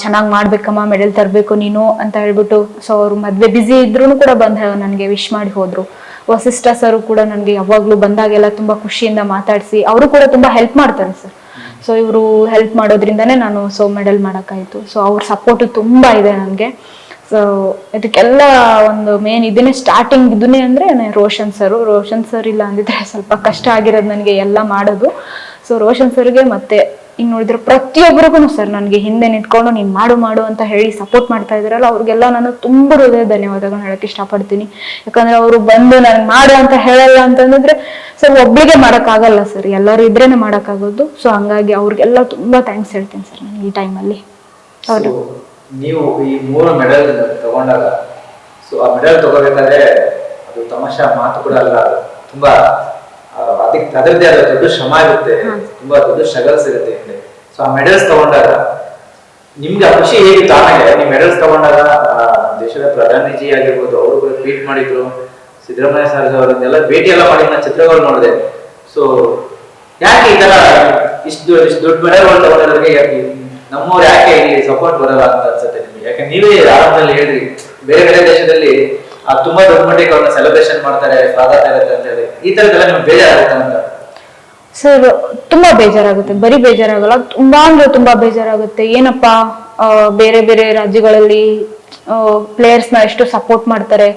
ಚೆನ್ನಾಗಿ ಮಾಡ್ಬೇಕಮ್ಮ, ಮೆಡಲ್ ತರಬೇಕು ನೀನು ಅಂತ ಹೇಳ್ಬಿಟ್ಟು, ಸೊ ಅವ್ರು ಮದ್ವೆ ಬ್ಯುಸಿ ಇದ್ರು ಕೂಡ ಬಂದ ನನಗೆ ವಿಶ್ ಮಾಡಿ ಹೋದ್ರು. ವಸಿಷ್ಠ ಸರು ಕೂಡ ನನಗೆ ಯಾವಾಗ್ಲೂ ಬಂದಾಗೆಲ್ಲ ತುಂಬಾ ಖುಷಿಯಿಂದ ಮಾತಾಡಿಸಿ ಅವರು ಕೂಡ ತುಂಬಾ ಹೆಲ್ಪ್ ಮಾಡ್ತಾರೆ ಸರ್. ಸೊ ಇವರು ಹೆಲ್ಪ್ ಮಾಡೋದ್ರಿಂದಾನೇ ನಾನು ಮೆಡಲ್ ಮಾಡೋಕ್ಕಾಯ್ತು. ಸೊ ಅವ್ರ ಸಪೋರ್ಟ್ ತುಂಬಾ ಇದೆ ನನಗೆ. ಸೊ ಇದಕ್ಕೆಲ್ಲ ಒಂದು ಮೇನ್ ಇದನ್ನೇ ಸ್ಟಾರ್ಟಿಂಗ್ ಇದನ್ನೇ ಅಂದ್ರೆ ರೋಷನ್ ಸರ್ ಇಲ್ಲ ಅಂದಿದ್ರೆ ಸ್ವಲ್ಪ ಕಷ್ಟ ಆಗಿರೋದು ನನಗೆ ಎಲ್ಲ ಮಾಡೋದು. ಸೊ ರೋಷನ್ ಸರ್ಗೆ ಮತ್ತೆ ಹಿಂಗ್ ನೋಡಿದ್ರೆ ಪ್ರತಿಯೊಬ್ಬರಿಗೂ ಸರ್ ನನಗೆ ಹಿಂದೆ ನಿಂತ್ಕೊಂಡು ನೀನ್ ಮಾಡು ಅಂತ ಹೇಳಿ ಸಪೋರ್ಟ್ ಮಾಡ್ತಾ ಇದ್ರಲ್ಲ, ಅವ್ರಿಗೆಲ್ಲ ನಾನು ತುಂಬಾ ಹೃದಯ ಧನ್ಯವಾದಗಳನ್ನ ಹೇಳಕ್ ಇಷ್ಟಪಡ್ತೀನಿ. ಯಾಕಂದ್ರೆ ಅವರು ಬಂದು ನನ್ ಮಾಡು ಅಂತ ಹೇಳಲ್ಲ ಅಂತಂದ್ರೆ ಸರ್ ಒಬ್ಳಿಗೆ ಮಾಡಕ್ ಆಗಲ್ಲ ಸರ್, ಎಲ್ಲರೂ ಇದ್ರೇನೆ ಮಾಡಕ್ ಆಗೋದು. ಸೊ ಹಂಗಾಗಿ ಅವ್ರಿಗೆಲ್ಲ ತುಂಬಾ ಥ್ಯಾಂಕ್ಸ್ ಹೇಳ್ತೀನಿ ಸರ್ ನಾನು ಈ ಟೈಮಲ್ಲಿ. ಹೌದು, ನೀವು ಈ 3 ಮೆಡಲ್ ತಗೊಂಡಾಗ, ಸೊ ಆ ಮೆಡಲ್ ತಗೋಬೇಕಾದ್ರೆ ಅದು ತಮಾಷಾ ಮಾತು ಕೂಡ ಅಲ್ಲ, ತುಂಬಾ ಅದಕ್ಕೆ ಅದರದ್ದೇ ಆದ ದೊಡ್ಡ ಶ್ರಮ ಇರುತ್ತೆ, ತುಂಬಾ ದೊಡ್ಡ ಸ್ಟ್ರಗಲ್ಸ್ ಇರುತ್ತೆ ಹಿಂದೆ. ಸೊ ಆ ಮೆಡಲ್ಸ್ ತಗೊಂಡಾಗ ನಿಮ್ಗೆ ಆ ಖುಷಿ ಹೇಗಿತ್ತು? ಆಮೇಲೆ ನೀವು ಮೆಡಲ್ಸ್ ತಗೊಂಡಾಗ ದೇಶದ ಪ್ರಧಾನಿಜಿ ಆಗಿರ್ಬೋದು, ಅವರು ಕೂಡ ಟ್ವೀಟ್ ಮಾಡಿದ್ರು, ಸಿದ್ದರಾಮಯ್ಯ ಸರ್ ಅವರನ್ನೆಲ್ಲ ಭೇಟಿ ಎಲ್ಲ ಮಾಡಿ ನಾನು ಚಿತ್ರಗಳು ನೋಡಿದೆ. ಸೊ ಯಾಕೆ ಈ ತರ ಇಷ್ಟು ದೊಡ್ಡ ಮೆಡಲ್ಗಳು ತಗೊಂಡವ್ರಿಗೆ ನಮ್ಮವ್ರು ಯಾಕೆ ಇಲ್ಲಿ ಸಪೋರ್ಟ್ ಬರಲ್ಲ ಅಂತ ಅನ್ಸುತ್ತೆ ನಿಮ್ಗೆ? ಯಾಕೆ ನೀವೇ ಆರಂಭದಲ್ಲಿ ಹೇಳಿದ್ರಿ ಬೇರೆ ದೇಶದಲ್ಲಿ ತುಂಬಾ ದೊಡ್ಡ ಮಟ್ಟಿಗೆ ಅವ್ರನ್ನ ಸೆಲೆಬ್ರೇಷನ್ ಮಾಡ್ತಾರೆ, ಸ್ವಾಗತ ಇರುತ್ತೆ ಅಂತ ಹೇಳಿ, ಈ ತರದೆಲ್ಲ ನಿಮ್ಗೆ ಬೇಜಾರಾಗುತ್ತೆ ಅಂತ? ಸರ್ ತುಂಬಾ ಬೇಜಾರಾಗುತ್ತೆ, ಬರೀ ಬೇಜಾರಾಗಲ್ಲ, ತುಂಬಾ ಅಂದ್ರೆ ತುಂಬಾ ಬೇಜಾರಾಗುತ್ತೆ. ಏನಪ್ಪಾ ಬೇರೆ ರಾಜ್ಯಗಳಲ್ಲಿ ಪ್ಲೇಯರ್ಸ್ ನ ಎಷ್ಟು ಸಪೋರ್ಟ್ ಮಾಡ್ತಾರೆ,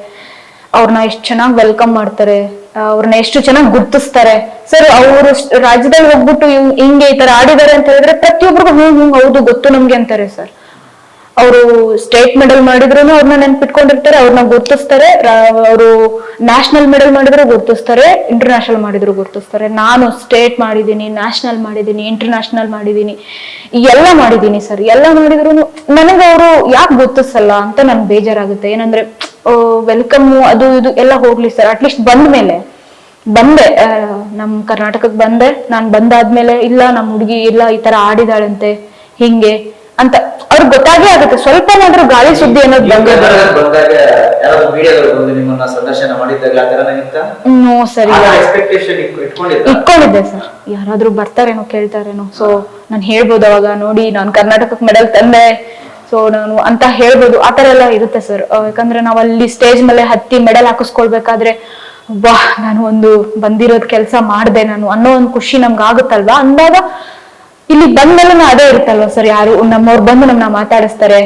ಅವ್ರನ್ನ ಎಷ್ಟು ಚೆನ್ನಾಗಿ ವೆಲ್ಕಮ್ ಮಾಡ್ತಾರೆ, ಅವ್ರನ್ನ ಎಷ್ಟು ಚೆನ್ನಾಗಿ ಗುರ್ತಿಸ್ತಾರೆ ಸರ್. ಅವರು ರಾಜ್ಯದಲ್ಲಿ ಹೋಗ್ಬಿಟ್ಟು ಹಿಂಗೆ ಈ ತರ ಆಡಿದ್ದಾರೆ ಅಂತ ಹೇಳಿದ್ರೆ ಪ್ರತಿಯೊಬ್ಬರಿಗೂ ಹ್ಮ್ ಹೌದು ಗೊತ್ತು ನಮ್ಗೆ ಅಂತಾರೆ ಸರ್. ಅವರು ಸ್ಟೇಟ್ ಮೆಡಲ್ ಮಾಡಿದ್ರು ಅವ್ರನ್ನ ನೆನ್ಪಿಟ್ಕೊಂಡಿರ್ತಾರೆ, ಅವ್ರನ್ನ ಗುರ್ತಿಸ್ತಾರೆ. ಅವರು ನ್ಯಾಷನಲ್ ಮೆಡಲ್ ಮಾಡಿದ್ರು ಗುರ್ತಿಸ್ತಾರೆ, ಇಂಟರ್ನ್ಯಾಷನಲ್ ಮಾಡಿದ್ರು ಗುರ್ತಿಸ್ತಾರೆ. ನಾನು ಸ್ಟೇಟ್ ಮಾಡಿದೀನಿ, ನ್ಯಾಷನಲ್ ಮಾಡಿದೀನಿ, ಇಂಟರ್ನ್ಯಾಷನಲ್ ಮಾಡಿದೀನಿ, ಎಲ್ಲ ಮಾಡಿದೀನಿ ಸರ್. ಎಲ್ಲ ಮಾಡಿದ್ರು ನನಗೆ ಅವರು ಯಾಕೆ ಗುರ್ತಿಸಲ್ಲ ಅಂತ ನನ್ಗೆ ಬೇಜಾರಾಗುತ್ತೆ. ಏನಂದ್ರೆ ವೆಲ್ಕಮ್ ಅದು ಇದು ಎಲ್ಲ ಹೋಗ್ಲಿ ಸರ್, ಅಟ್ಲೀಸ್ಟ್ ಬಂದೆ ನಮ್ ಕರ್ನಾಟಕಕ್ಕೆ ಬಂದೆ, ನಾನ್ ಬಂದಾದ್ಮೇಲೆ ಇಲ್ಲ ನಮ್ ಹುಡುಗಿ ಇಲ್ಲ ಈ ತರ ಆಡಿದಾಳಂತೆ ಹಿಂಗೆ ಅಂತ ಅವ್ರಿಗೆ ಗೊತ್ತಾಗೇ ಆಗುತ್ತೆ. ಸ್ವಲ್ಪ ಏನಾದ್ರೂ ಗಾಳಿ ಸುದ್ದಿ ಅನ್ನೋದು ಇಟ್ಕೊಂಡಿದ್ದೆ ಸರ್, ಯಾರಾದ್ರೂ ಬರ್ತಾರೇನೋ ಕೇಳ್ತಾರೇನೋ. ಸೊ ನಾನು ಹೇಳ್ಬೋದು ಅವಾಗ ನೋಡಿ ನಾನು ಕರ್ನಾಟಕಕ್ಕೆ ಮೆಡಲ್ ತಂದೆ, ಸೊ ನಾನು ಅಂತ ಹೇಳ್ಬೋದು. ಆತರ ಎಲ್ಲ ಇರುತ್ತೆ ಸರ್. ಯಾಕಂದ್ರೆ ನಾವ್ ಅಲ್ಲಿ ಸ್ಟೇಜ್ ಮೇಲೆ ಹತ್ತಿ ಮೆಡಲ್ ಹಾಕಿಸ್ಕೊಳ್ಬೇಕಾದ್ರೆ ನಾನು ಒಂದು ಬಂದಿರೋದ್ ಕೆಲ್ಸ ಮಾಡ್ದೆ ನಾನು ಅನ್ನೋ ಒಂದು ಖುಷಿ ನಮ್ಗೆ ಆಗುತ್ತಲ್ವಾ. ಅಂದಾಗ ಇಲ್ಲಿ ಬಂದ್ಮೇಲೆ ಅದೇ ಇರುತ್ತಲ್ವಾ ಸರ್, ಯಾರು ನಮ್ಮವ್ರು ಬಂದು ನಮ್ನ ಮಾತಾಡಿಸ್ತಾರೆ,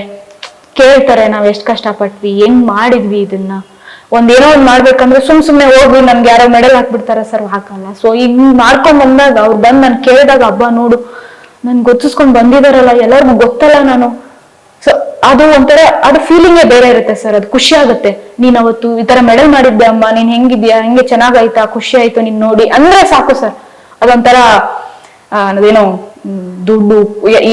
ಕೇಳ್ತಾರೆ ನಾವ್ ಎಷ್ಟ್ ಕಷ್ಟಪಟ್ವಿ, ಹೆಂಗ್ ಮಾಡಿದ್ವಿ ಇದನ್ನ. ಏನೋ ಒಂದ್ ಮಾಡ್ಬೇಕಂದ್ರೆ ಸುಮ್ನೆ ಹೋಗಿ ನನ್ಗೆ ಯಾರೋ ಮೆಡಲ್ ಹಾಕ್ಬಿಡ್ತಾರ ಸರ್, ಹಾಕಲ್ಲ. ಸೊ ಈಗ ಮಾಡ್ಕೊಂಡ್ ಬಂದಾಗ ಅವ್ರು ಬಂದ್ ನನ್ ಕೇಳಿದಾಗ ಹಬ್ಬ ನೋಡು ನನ್ ಗೊತ್ತಿಸ್ಕೊಂಡ್ ಬಂದಿದಾರಲ್ಲ, ಎಲ್ಲರಿಗೂ ಗೊತ್ತಲ್ಲ ನಾನು. ಸೊ ಅದು ಒಂಥರ ಅದು ಫೀಲಿಂಗೇ ಬೇರೆ ಇರುತ್ತೆ ಸರ್. ಅದು ಖುಷಿ ಆಗುತ್ತೆ. ನೀನ್ ಅವತ್ತು ಈ ತರ ಮೆಡಲ್ ಮಾಡಿದ್ದೆ ಅಮ್ಮ, ನೀನ್ ಹೆಂಗಿದ್ಯಾ, ಹೆಂಗೆ ಚೆನ್ನಾಗಾಯ್ತಾ, ಖುಷಿ ಆಯ್ತು ನಿನ್ ನೋಡಿ ಅಂದ್ರೆ ಸಾಕು ಸರ್. ಅದೊಂಥರ ಅದೇನೋ ದುಡ್ಡು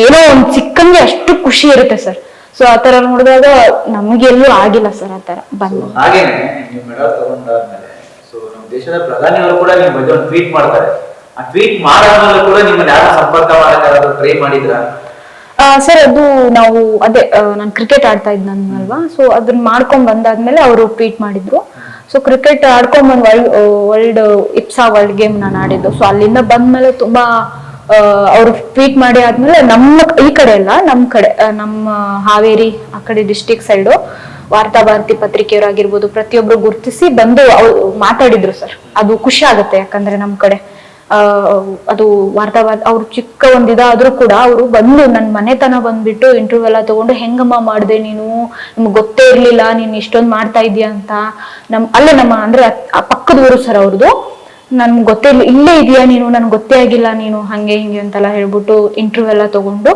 ಏನೋ ಒಂದ್ ಸಿಕ್ಕಂಗೆ ಅಷ್ಟು ಖುಷಿ ಇರುತ್ತೆ ಸರ್. ಸೊ ಆತರ ನೋಡಿದಾಗ ನಮ್ಗೆ ಎಲ್ಲೂ ಆಗಿಲ್ಲ ಸರ್ ಆತರ ಬಂದು. ಹಾಗೇನೆ ನೀವು ಮೆಡಲ್ ತಗೊಂಡಾದ್ಮೇಲೆ ಸೊ ನಮ್ಮ ದೇಶದ ಪ್ರಧಾನಿಯವರು ಕೂಡ ನಿಮ್ ಬಗ್ಗೆ ಒಂದು ಟ್ವೀಟ್ ಮಾಡ್ತಾರೆ. ಆ ಟ್ವೀಟ್ ಮಾಡಾದ್ಮೇಲೆ ಕೂಡ ನಿಮ್ಮನ್ನ ಯಾರು ಸಂಪರ್ಕ ಮಾಡಕ್ಕೆ ಟ್ರೈ ಮಾಡಿದ್ರ? ಸರ್ ಅದು ನಾವು ಅದೇ ನಾನು ಕ್ರಿಕೆಟ್ ಆಡ್ತಾ ಇದ್ನಲ್ವಾ, ಸೊ ಅದನ್ನ ಮಾಡ್ಕೊಂಡ್ ಬಂದಾದ್ಮೇಲೆ ಅವರು ಟ್ವೀಟ್ ಮಾಡಿದ್ರು. ಸೊ ಕ್ರಿಕೆಟ್ ಆಡ್ಕೊಂಡ್ ಬಂದ್ ವರ್ಲ್ಡ್ ಇಪ್ಸಾ ವರ್ಲ್ಡ್ ಗೇಮ್ ನಾನು ಆಡಿದ್ದು. ಸೊ ಅಲ್ಲಿಂದ ಬಂದ್ಮೇಲೆ ತುಂಬಾ ಅವ್ರು ಟ್ವೀಟ್ ಮಾಡಿ ಆದ್ಮೇಲೆ ನಮ್ಮ ಈ ಕಡೆ ಎಲ್ಲ ನಮ್ಮ ಹಾವೇರಿ ಆ ಕಡೆ ಡಿಸ್ಟಿಕ್ ಸೈಡು ವಾರ್ತಾ ಭಾರತಿ ಪತ್ರಿಕೆಯವರಾಗಿರ್ಬೋದು ಪ್ರತಿಯೊಬ್ರು ಗುರ್ತಿಸಿ ಬಂದು ಅವ್ರು ಮಾತಾಡಿದ್ರು ಸರ್. ಅದು ಖುಷಿ ಆಗುತ್ತೆ. ಯಾಕಂದ್ರೆ ನಮ್ ಕಡೆ ಅದು ವಾರ್ತಾ ಅವ್ರು ಚಿಕ್ಕ ಒಂದಿದಾದ್ರೂ ಕೂಡ ಅವರು ಬಂದು ನನ್ ಮನೆತನ ಬಂದ್ಬಿಟ್ಟು ಇಂಟರ್ವ್ಯೂ ಎಲ್ಲ ತಗೊಂಡು ಹೆಂಗಮ್ಮ ಮಾಡ್ದೆ ನೀನು, ನಿಮ್ಗೆ ಗೊತ್ತೇ ಇರ್ಲಿಲ್ಲ ನೀನ್ ಇಷ್ಟೊಂದು ಮಾಡ್ತಾ ಇದೀಯ ಅಂತ. ಅಲ್ಲೇ ನಮ್ಮ ಅಂದ್ರೆ ಪಕ್ಕದ ಊರು ಸರ್ ಅವ್ರದ್ದು. ನನ್ಗೆ ಗೊತ್ತಿಲ್ಲ, ಇಲ್ಲೇ ಇದೆಯಾ ನೀನು, ನನ್ಗೆ ಗೊತ್ತೇ ಆಗಿಲ್ಲ ನೀನು, ಹಂಗೆ ಹಿಂಗೆ ಅಂತೆಲ್ಲ ಹೇಳ್ಬಿಟ್ಟು ಇಂಟರ್ವ್ಯೂ ಎಲ್ಲ ತಗೊಂಡು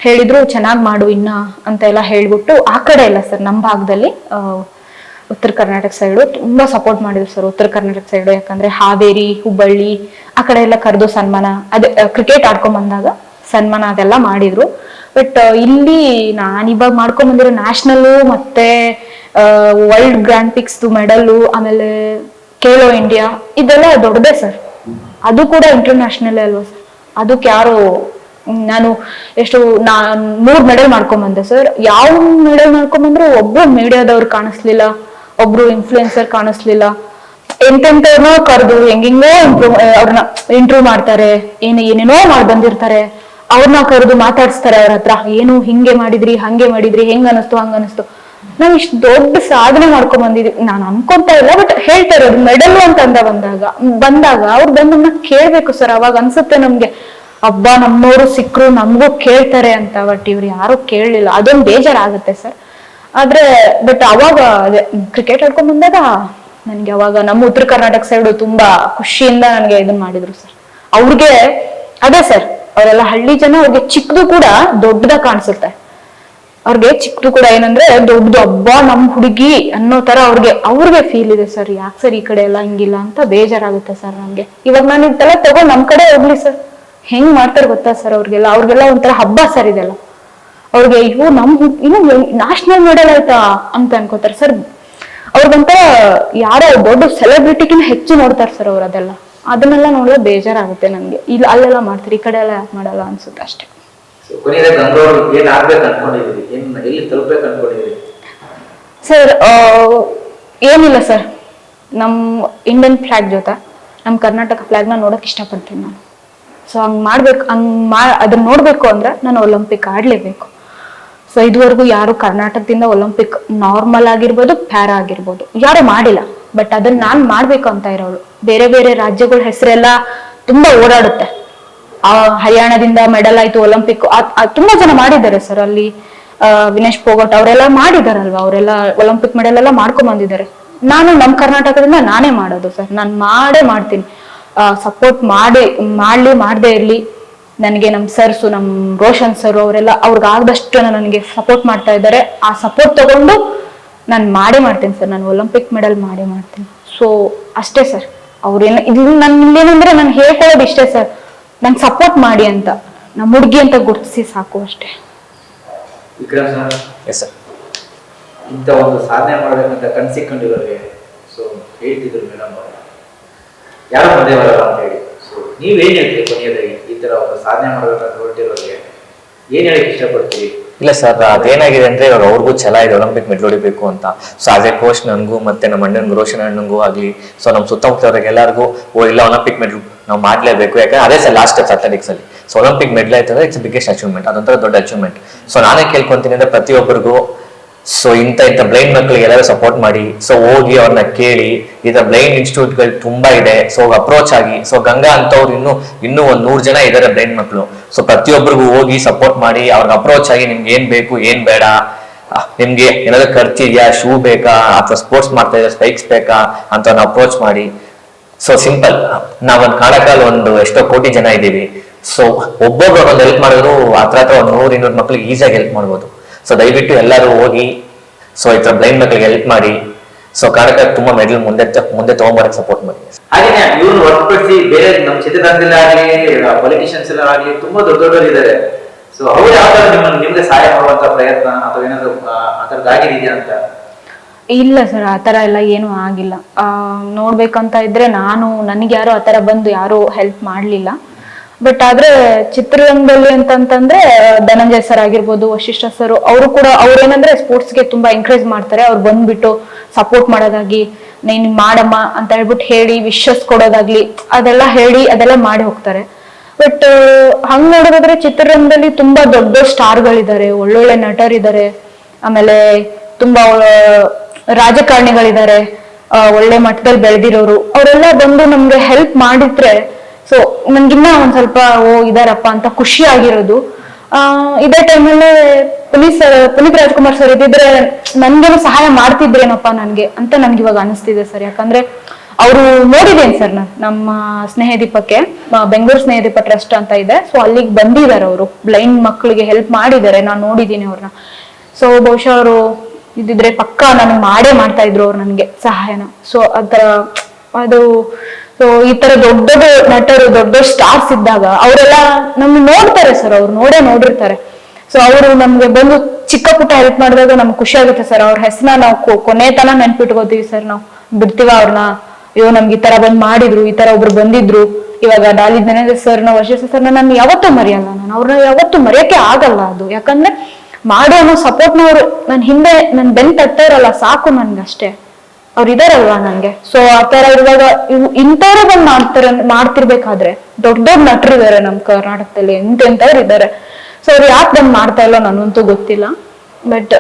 ಹೇಳಿದ್ರು ಚೆನ್ನಾಗಿ ಮಾಡು ಇನ್ನ ಅಂತೆಲ್ಲ ಹೇಳ್ಬಿಟ್ಟು. ಆ ಕಡೆ ಇಲ್ಲ ಸರ್, ನಮ್ಮ ಭಾಗದಲ್ಲಿ ಉತ್ತರ ಕರ್ನಾಟಕ ಸೈಡು ತುಂಬಾ ಸಪೋರ್ಟ್ ಮಾಡಿದ್ರು ಸರ್. ಉತ್ತರ ಕರ್ನಾಟಕ ಸೈಡು ಯಾಕಂದ್ರೆ ಹಾವೇರಿ, ಹುಬ್ಬಳ್ಳಿ ಆ ಕಡೆ ಎಲ್ಲ ಕರೆದು ಸನ್ಮಾನ, ಅದೇ ಕ್ರಿಕೆಟ್ ಆಡ್ಕೊಂಡ್ ಬಂದಾಗ ಸನ್ಮಾನ ಅದೆಲ್ಲ ಮಾಡಿದ್ರು. ಬಟ್ ಇಲ್ಲಿ ನಾನು ಇವಾಗ ಮಾಡ್ಕೊಂಡ್ ಬಂದಿರೋ ನ್ಯಾಷನಲ್ ಮತ್ತೆ ವರ್ಲ್ಡ್ ಗ್ರ್ಯಾಂಡ್ ಪಿಕ್ಸ್ ಮೆಡಲು, ಆಮೇಲೆ ಖೇಲೋ ಇಂಡಿಯಾ ಇದೆಲ್ಲ ದೊಡ್ಡದೇ ಸರ್. ಅದು ಕೂಡ ಇಂಟರ್ನ್ಯಾಷನಲ್ ಅಲ್ವಾ ಸರ್. ಅದಕ್ಕೆ ಯಾರು, ನಾನು ಎಷ್ಟು 3 ಮೆಡಲ್ ಮಾಡ್ಕೊಂಡ್ ಬಂದೆ ಸರ್. ಯಾವ ಮೆಡಲ್ ಮಾಡ್ಕೊಂಡ್ ಬಂದ್ರು ಒಬ್ರು ಮೀಡಿಯಾದವ್ರು ಕಾಣಿಸ್ಲಿಲ್ಲ, ಒಬ್ರು ಇನ್ಫ್ಲುಯೆನ್ಸರ್ ಕಾಣಿಸ್ಲಿಲ್ಲ. ಎಂತೆಂತವ್ರನ್ನೋ ಕರೆದು ಹೆಂಗಿಂಗೋ ಅವ್ರನ್ನ ಇಂಟ್ರೂವ್ ಮಾಡ್ತಾರೆ, ಏನೇನೋ ಮಾಡಿ ಬಂದಿರ್ತಾರೆ, ಅವ್ರನ್ನ ಕರೆದು ಮಾತಾಡಿಸ್ತಾರೆ ಅವ್ರ ಹತ್ರ. ಏನು ಹಿಂಗೆ ಮಾಡಿದ್ರಿ, ಹಂಗೆ ಮಾಡಿದ್ರಿ, ಹೆಂಗ ಅನಿಸ್ತು ಹಂಗ ಅನಿಸ್ತು. ನಾವ್ ಇಷ್ಟು ದೊಡ್ಡ ಸಾಧನೆ ಮಾಡ್ಕೊಂಡ್ ಬಂದಿದ್ವಿ, ನಾನು ಅನ್ಕೊಂತ ಇಲ್ಲ, ಬಟ್ ಹೇಳ್ತಾ ಇರೋದು ಮೆಡಲ್ ಅಂತ ಬಂದಾಗ ಅವ್ರು ಬಂದನ್ನ ಕೇಳ್ಬೇಕು ಸರ್. ಅವಾಗ ಅನ್ಸುತ್ತೆ ನಮ್ಗೆ, ಹಬ್ಬ ನಮ್ಮವರು ಸಿಕ್ಕರು ನಮಗೂ ಕೇಳ್ತಾರೆ ಅಂತ. ಬಟ್ ಇವ್ರು ಯಾರು ಕೇಳಲಿಲ್ಲ, ಅದೊಂದು ಬೇಜಾರಾಗುತ್ತೆ ಸರ್. ಆದ್ರೆ ಬಟ್ ಅವಾಗ ಅದೇ ಕ್ರಿಕೆಟ್ ಆಡ್ಕೊಂಡ್ ಬಂದಾಗ ನನ್ಗೆ ಅವಾಗ ನಮ್ಮ ಉತ್ತರ ಕರ್ನಾಟಕ ಸೈಡು ತುಂಬಾ ಖುಷಿಯಿಂದ ನನ್ಗೆ ಇದನ್ನ ಮಾಡಿದ್ರು ಸರ್. ಅವ್ರಿಗೆ ಅದೇ ಸರ್, ಅವರೆಲ್ಲ ಹಳ್ಳಿ ಜನ, ಅವ್ರಿಗೆ ಚಿಕ್ಕದು ಕೂಡ ದೊಡ್ಡದಾಗ ಕಾಣಿಸುತ್ತೆ. ಅವ್ರಿಗೆ ಚಿಕ್ಕದು ಕೂಡ ಏನಂದ್ರೆ ದೊಡ್ಡದು, ಹಬ್ಬ ನಮ್ ಹುಡುಗಿ ಅನ್ನೋ ತರ ಅವ್ರಿಗೆ ಫೀಲ್ ಇದೆ ಸರ್. ಯಾಕೆ ಸರ್ ಈ ಕಡೆ ಎಲ್ಲ ಹಿಂಗಿಲ್ಲ ಅಂತ ಬೇಜಾರಾಗುತ್ತೆ ಸರ್ ನಮ್ಗೆ. ಇವಾಗ ನಾನು ಇದೆಲ್ಲ ತಗೊಂಡ್ ನಮ್ ಕಡೆ ಹೋಗ್ಲಿ ಸರ್, ಹೆಂಗ್ ಮಾಡ್ತಾರೆ ಗೊತ್ತಾ ಸರ್. ಅವ್ರಿಗೆಲ್ಲ ಒಂಥರ ಹಬ್ಬ ಸರ್ ಇದೆಲ್ಲ. ಅವ್ರಿಗೆ ಇವು ಇನ್ನು ನ್ಯಾಷನಲ್ ಮೆಡಲ್ ಆಯ್ತಾ ಅಂತ ಅನ್ಕೋತಾರೆ ಸರ್. ಅವ್ರಿಗಂತರ ಯಾರೋ ದೊಡ್ಡ ಸೆಲೆಬ್ರಿಟಿಗಿನ್ನ ಹೆಚ್ಚು ನೋಡ್ತಾರೆ ಸರ್ ಅವ್ರು. ಅದನ್ನೆಲ್ಲ ನೋಡಿದ್ರೆ ಬೇಜಾರಾಗುತ್ತೆ ನನ್ಗೆ. ಇಲ್ಲಿ ಅಲ್ಲೆಲ್ಲ ಮಾಡ್ತಾರೆ, ಈ ಕಡೆ ಎಲ್ಲ ಯಾಕೆ ಮಾಡಲ್ಲ ಅನ್ಸುತ್ತೆ ಅಷ್ಟೇ. ಸರ್ ಏನಿಲ್ಲ ಸರ್, ನಮ್ ಇಂಡಿಯನ್ ಫ್ಲಾಗ್ ಜೊತೆ ನಮ್ ಕರ್ನಾಟಕ ಫ್ಲಾಗ್ನ ನೋಡಕ್ ಇಷ್ಟಪಡ್ತೀನಿ ನಾನು. ಸೊ ಅದನ್ನ ನೋಡ್ಬೇಕು ಅಂದ್ರೆ ನಾನು ಒಲಿಂಪಿಕ್ ಆಡ್ಲೇಬೇಕು. ಸೊ ಇದುವರೆಗೂ ಯಾರು ಕರ್ನಾಟಕದಿಂದ ಒಲಿಂಪಿಕ್ ನಾರ್ಮಲ್ ಆಗಿರ್ಬೋದು, ಪ್ಯಾರಾ ಆಗಿರ್ಬೋದು ಯಾರು ಮಾಡಿಲ್ಲ. ಬಟ್ ಅದನ್ನ ನಾನ್ ಮಾಡ್ಬೇಕು ಅಂತ ಇರೋಳು. ಬೇರೆ ಬೇರೆ ರಾಜ್ಯಗಳ ಹೆಸರೆಲ್ಲ ತುಂಬಾ ಓಡಾಡುತ್ತೆ. ಹರಿಯಾಣದಿಂದ ಮೆಡಲ್ ಆಯ್ತು ಒಲಿಂಪಿಕ್, ತುಂಬಾ ಜನ ಮಾಡಿದ್ದಾರೆ ಸರ್. ಅಲ್ಲಿ ವಿನೇಶ್ ಪೋಗಟ್ ಅವರೆಲ್ಲ ಮಾಡಿದಾರಲ್ವಾ, ಅವರೆಲ್ಲ ಒಲಿಂಪಿಕ್ ಮೆಡಲ್ ಎಲ್ಲ ಮಾಡ್ಕೊಂಡ್ ಬಂದಿದ್ದಾರೆ. ನಾನು ನಮ್ ಕರ್ನಾಟಕದಿಂದ ನಾನೇ ಮಾಡೋದು ಸರ್, ನಾನು ಮಾಡ್ತೀನಿ. ಸಪೋರ್ಟ್ ಮಾಡದೇ ಇರ್ಲಿ. ನನಗೆ ನಮ್ ಸರ್ಸು, ನಮ್ ರೋಷನ್ ಸರ್ ಅವರೆಲ್ಲ ಅವ್ರಿಗಾಗದಷ್ಟು ನನಗೆ ಸಪೋರ್ಟ್ ಮಾಡ್ತಾ ಇದ್ದಾರೆ. ಆ ಸಪೋರ್ಟ್ ತಗೊಂಡು ನಾನು ಮಾಡ್ತೀನಿ ಸರ್, ನಾನು ಒಲಿಂಪಿಕ್ ಮೆಡಲ್ ಮಾಡ್ತೀನಿ. ಸೊ ಅಷ್ಟೇ ಸರ್. ಇಲ್ಲೇನಂದ್ರೆ ನಾನು ಹೇಳ್ಕೊಳ್ಳೋದು ಇಷ್ಟೇ ಸರ್, ನಂಗೆ ಸಪೋರ್ಟ್ ಮಾಡಿ ಅಂತ, ನಮ್ಮ ಹುಡುಗಿ ಅಂತ ಗುರುತಿಸಿ ಸಾಕು ಅಷ್ಟೇ. ವಿಕ್ರಮ್ ಸರ್, ಎಸ್ ಸರ್, ಇಂಥ ಒಂದು ಸಾಧನೆ ಮಾಡಬೇಕಂತ ಕನಸಿಕೊಂಡಿರೋರಿಗೆ ಸೊ ಹೇಳ್ತಿದ್ರು ಮೇಡಮ್ ಅವರು, ಯಾರು ಮುಂದೆ ಬರಲ್ಲ ಅಂತ ಹೇಳಿ. ಸೊ ನೀವೇನು ಹೇಳ್ತೀರಿ ಕೊನೆಯದಾಗಿ ಈ ಥರ ಒಂದು ಸಾಧನೆ ಮಾಡಬೇಕಂತ ಹೊರಟಿರೋರಿಗೆ ಏನು ಹೇಳಕ್ಕೆ ಇಷ್ಟಪಡ್ತೀರಿ? ಇಲ್ಲ ಸರ್, ಅದೇನಾಗಿದೆ ಅಂದ್ರೆ ಇವಾಗ ಅವ್ರಿಗೂ ಛಲ ಇದೆ ಒಲಿಂಪಿಕ್ ಮೆಡಲ್ ಹೊಡಿಬೇಕು ಅಂತ. ಸೊ ಆಸ್ ಎ ಕೋಚ್ ನನಗೂ ಮತ್ತೆ ನಮ್ಮ ಅಣ್ಣನಿಗೂ, ರೋಷನ್ ಅಣ್ಣನಿಗೂ ಆಗಲಿ, ಸೊ ನಮ್ಮ ಸುತ್ತಮುತ್ತವ್ರಿಗೆ ಎಲ್ಲರಿಗೂ ಇಲ್ಲ ಒಲಿಂಪಿಕ್ ಮೆಡಲ್ ನಾವು ಮಾಡಲೇಬೇಕು. ಯಾಕಂದ್ರೆ ಅದೇ ಸರ್ ಲಾಸ್ಟ್ ಸ್ಟೆಪ್ ಅಥ್ಲೆಟಿಕ್ಸ್ ಅಲ್ಲಿ. ಸೊ ಒಲಿಂಪಿಕ್ ಮೆಡಲ್ ಆಯ್ತಂದ್ರೆ ಇಟ್ಸ್ ಬಿಗ್ಗೆಸ್ಟ್ ಅಚೀವ್ಮೆಂಟ್, ಅದೊಂಥರ ದೊಡ್ಡ ಅಚೀವ್ಮೆಂಟ್. ಸೊ ನಾನೇ ಕೇಳ್ಕೊಂತೀನಿ ಅಂದ್ರೆ ಪ್ರತಿಯೊಬ್ಬರಿಗೂ, ಸೊ ಇಂಥ ಬ್ಲೈಂಡ್ ಮಕ್ಕಳಿಗೆ ಎಲ್ಲರೂ ಸಪೋರ್ಟ್ ಮಾಡಿ. ಸೊ ಹೋಗಿ ಅವ್ರನ್ನ ಕೇಳಿ, ಇದರ ಬ್ಲೈಂಡ್ ಇನ್ಸ್ಟಿಟ್ಯೂಟ್ಗಳು ತುಂಬಾ ಇದೆ, ಸೊ ಅಪ್ರೋಚ್ ಆಗಿ. ಸೊ ಗಂಗಾ ಅಂತವ್ರು ಇನ್ನೂ 100 ಜನ ಇದ್ದಾರೆ ಬ್ಲೈಂಡ್ ಮಕ್ಕಳು. ಸೊ ಪ್ರತಿಯೊಬ್ಬರಿಗೂ ಹೋಗಿ ಸಪೋರ್ಟ್ ಮಾಡಿ, ಅವ್ರಿಗೆ ಅಪ್ರೋಚ್ ಆಗಿ ನಿಮ್ಗೆ ಏನ್ ಬೇಕು ಏನ್ ಬೇಡ, ನಿಮ್ಗೆ ಏನಾದ್ರು ಖರ್ಚಿದ್ಯಾ, ಶೂ ಬೇಕಾ, ಅಥವಾ ಸ್ಪೋರ್ಟ್ಸ್ ಮಾಡ್ತಾ ಇದ್ರೆ ಸ್ಪೈಕ್ಸ್ ಬೇಕಾ ಅಂತ ಅಪ್ರೋಚ್ ಮಾಡಿ. ಸೊ ಸಿಂಪಲ್, ನಾವೊಂದು ಕಾಲಕಾಲ ಎಷ್ಟೋ ಕೋಟಿ ಜನ ಇದ್ದೀವಿ. ಸೊ ಒಬ್ಬೊಬ್ರು ಒಂದು ಹೆಲ್ಪ್ ಮಾಡಿದ್ರು ಹತ್ರ 100-200 ಮಕ್ಳಿಗೆ ಈಸಿಯಾಗಿ ಹೆಲ್ಪ್ ಮಾಡ್ಬೋದು. ಸೊ ದಯವಿಟ್ಟು ಎಲ್ಲರೂ ಹೋಗಿ ಸೊ ಈ ತರ ಬ್ಲೈಂಡ್ ಮಕ್ಕಳಿಗೆ ಹೆಲ್ಪ್ ಮಾಡಿ. ಸೊ ಕರ್ನಾಟಕ ತುಂಬಾ ಮೆಡಲ್ ಮುಂದೆ ತಗೊಂಬರಕ್ಕೆ ಸಪೋರ್ಟ್ ಮಾಡಿ. ಹಾಗೇನೆ ಇವ್ರು ಹೊರತುಪಡಿಸಿ ಬೇರೆ ನಮ್ಮ ಚಿತ್ರರಂಗದಲ್ಲಿ ಆಗಲಿ, ಪೊಲಿಟಿಷಿಯನ್ಸ್ ಎಲ್ಲ ಆಗಲಿ ತುಂಬಾ ದೊಡ್ಡವರು ಇದ್ದಾರೆ. ಸೊ ಅವ್ರು ಯಾವ ತರ ನಿಮ್ಗೆ ಸಹಾಯ ಮಾಡುವಂತ ಪ್ರಯತ್ನ ಅಥವಾ ಏನಾದ್ರು ಆ ಥರದ್ದಾಗಿದೆಯಾ ಅಂತ? ಇಲ್ಲ ಸರ್, ಆ ಥರ ಎಲ್ಲ ಏನೂ ಆಗಿಲ್ಲ. ನೋಡ್ಬೇಕಂತ ಇದ್ರೆ ನನಗೆ ಯಾರು ಆ ಥರ ಬಂದು ಯಾರು ಹೆಲ್ಪ್ ಮಾಡಲಿಲ್ಲ. ಬಟ್ ಆದ್ರೆ ಚಿತ್ರರಂಗದಲ್ಲಿ ಅಂತಂದ್ರೆ ಧನಂಜಯ ಸರ್ ಆಗಿರ್ಬೋದು, ವಶಿಷ್ಠ ಸರ್, ಅವ್ರೇನಂದ್ರೆ ಸ್ಪೋರ್ಟ್ಸ್ಗೆ ತುಂಬಾ ಎಂಕರೇಜ್ ಮಾಡ್ತಾರೆ. ಅವ್ರು ಬಂದ್ಬಿಟ್ಟು ಸಪೋರ್ಟ್ ಮಾಡೋದಾಗಿ, ನೀನ್ ಮಾಡಮ್ಮ ಅಂತ ಹೇಳ್ಬಿಟ್ಟು ಹೇಳಿ ವಿಶಸ್ ಕೊಡೋದಾಗ್ಲಿ, ಅದೆಲ್ಲ ಮಾಡಿ ಹೋಗ್ತಾರೆ. ಬಟ್ ಹಂಗ್ ನೋಡೋದಾದ್ರೆ ಚಿತ್ರರಂಗದಲ್ಲಿ ತುಂಬಾ ದೊಡ್ಡ ಸ್ಟಾರ್ಗಳಿದ್ದಾರೆ, ಒಳ್ಳೊಳ್ಳೆ ನಟರಿದ್ದಾರೆ, ಆಮೇಲೆ ತುಂಬಾ ರಾಜಕಾರಣಿಗಳಿದ್ದಾರೆ, ಒಳ್ಳೆ ಮಟ್ಟದಲ್ಲಿ ಬೆಳೆದಿರೋರು. ಅವರೆಲ್ಲ ಬಂದು ನಮ್ಗೆ ಹೆಲ್ಪ್ ಮಾಡಿದ್ರೆ ಸೊ ನನ್ಗಿನ್ನ ಒಂದ್ ಸ್ವಲ್ಪ ಇದಾರಪ್ಪ ಅಂತ ಖುಷಿ ಆಗಿರೋದು. ಇದೇ ಟೈಮಲ್ಲಿ ಪುನೀತ್ ರಾಜ್ಕುಮಾರ್ ಸರ್ ಇದ್ದಿದ್ರೆ ನನ್ಗೇನು ಸಹಾಯ ಮಾಡ್ತಿದ್ರೇನಪ್ಪ ನನ್ಗೆ ಅಂತ ನನ್ಗೆ ಇವಾಗ ಅನಿಸ್ತಿದೆ ಸರ್. ಯಾಕಂದ್ರೆ ಅವರು ನೋಡಿದ್ದೇನೆ ಸರ್ ನಾನು ನಮ್ಮ ಸ್ನೇಹದೀಪಕ್ಕೆ ಬೆಂಗಳೂರು ಸ್ನೇಹದೀಪ ಟ್ರಸ್ಟ್ ಅಂತ ಇದೆ. ಸೊ ಅಲ್ಲಿಗೆ ಬಂದಿದ್ದಾರೆ ಅವರು, ಬ್ಲೈಂಡ್ ಮಕ್ಕಳಿಗೆ ಹೆಲ್ಪ್ ಮಾಡಿದ್ದಾರೆ, ನಾನು ನೋಡಿದ್ದೀನಿ ಅವ್ರನ್ನ. ಸೊ ಬಹುಶಃ ಅವರು ಇದ್ದಿದ್ರೆ ಪಕ್ಕ ನನಗೆ ಮಾಡ್ತಾ ಇದ್ರು ಅವ್ರು ನನಗೆ ಸಹಾಯನ. ಸೊ ಅದರ ಅದು ಸೊ ಈ ತರ ದೊಡ್ಡ ದೊಡ್ಡ ನಟರು ದೊಡ್ಡ ಸ್ಟಾರ್ಸ್ ಇದ್ದಾಗ ಅವರೆಲ್ಲ ನಮ್ಗೆ ನೋಡ್ತಾರೆ ಸರ್, ಅವ್ರು ನೋಡಿರ್ತಾರೆ. ಸೊ ಅವರು ನಮ್ಗೆ ಬಂದು ಚಿಕ್ಕ ಪುಟ್ಟ ಹೆಲ್ಪ್ ಮಾಡಿದಾಗ ನಮ್ಗೆ ಖುಷಿ ಆಗುತ್ತೆ ಸರ್. ಅವ್ರ ಹೆಸರನ್ನ ನಾವು ಕೊನೆ ತನ ನೆನ್ಪಿಟ್ಕೋತೀವಿ ಸರ್. ನಾವು ಬಿಡ್ತೀವ ಅವ್ರನ್ನ, ಅಯ್ಯೋ ನಮ್ಗೆ ಈ ತರ ಬಂದ್ ಮಾಡಿದ್ರು, ಈ ತರ ಒಬ್ರು ಬಂದಿದ್ರು. ಇವಾಗ ಡಾಲಿ ಧನಂಜಯ ಸರ್ ವರ್ಷ ಸರ್ ನಾನು ಯಾವತ್ತೂ ಮರೆಯಲ್ಲ, ನಾನು ಅವ್ರನ್ನ ಯಾವತ್ತೂ ಮರೆಯಕ್ಕೆ ಆಗಲ್ಲ. ಅದು ಯಾಕಂದ್ರೆ ಮಾಡೋ ಅನ್ನೋ ಸಪೋರ್ಟ್ನವ್ರು ನನ್ ಹಿಂದೆ ನನ್ ಬೆನ್ ತಟ್ಟೋರಲ್ಲ ಸಾಕು ನನ್ಗೆ ಅಷ್ಟೇ, ಅವ್ರು ಇದಾರಲ್ವಾ ನನ್ಗೆ. ಸೊ ಆ ತರ ಇರುವಾಗ ಇಂಥವ್ರು ಬಂದ್ ಮಾಡ್ತಿರ್ಬೇಕಾದ್ರೆ ದೊಡ್ಡ ದೊಡ್ಡ ನಟರು ಇದಾರೆ ನಮ್ ಕರ್ನಾಟಕದಲ್ಲಿ, ಎಂತೆಂಥವ್ರು ಇದಾರೆ. ಸೊ ಅವ್ರು ಯಾಕೆ ಬಂದ್ ಮಾಡ್ತಾ ಇಲ್ಲ ನನಗಂತೂ ಗೊತ್ತಿಲ್ಲ. ಬಟ್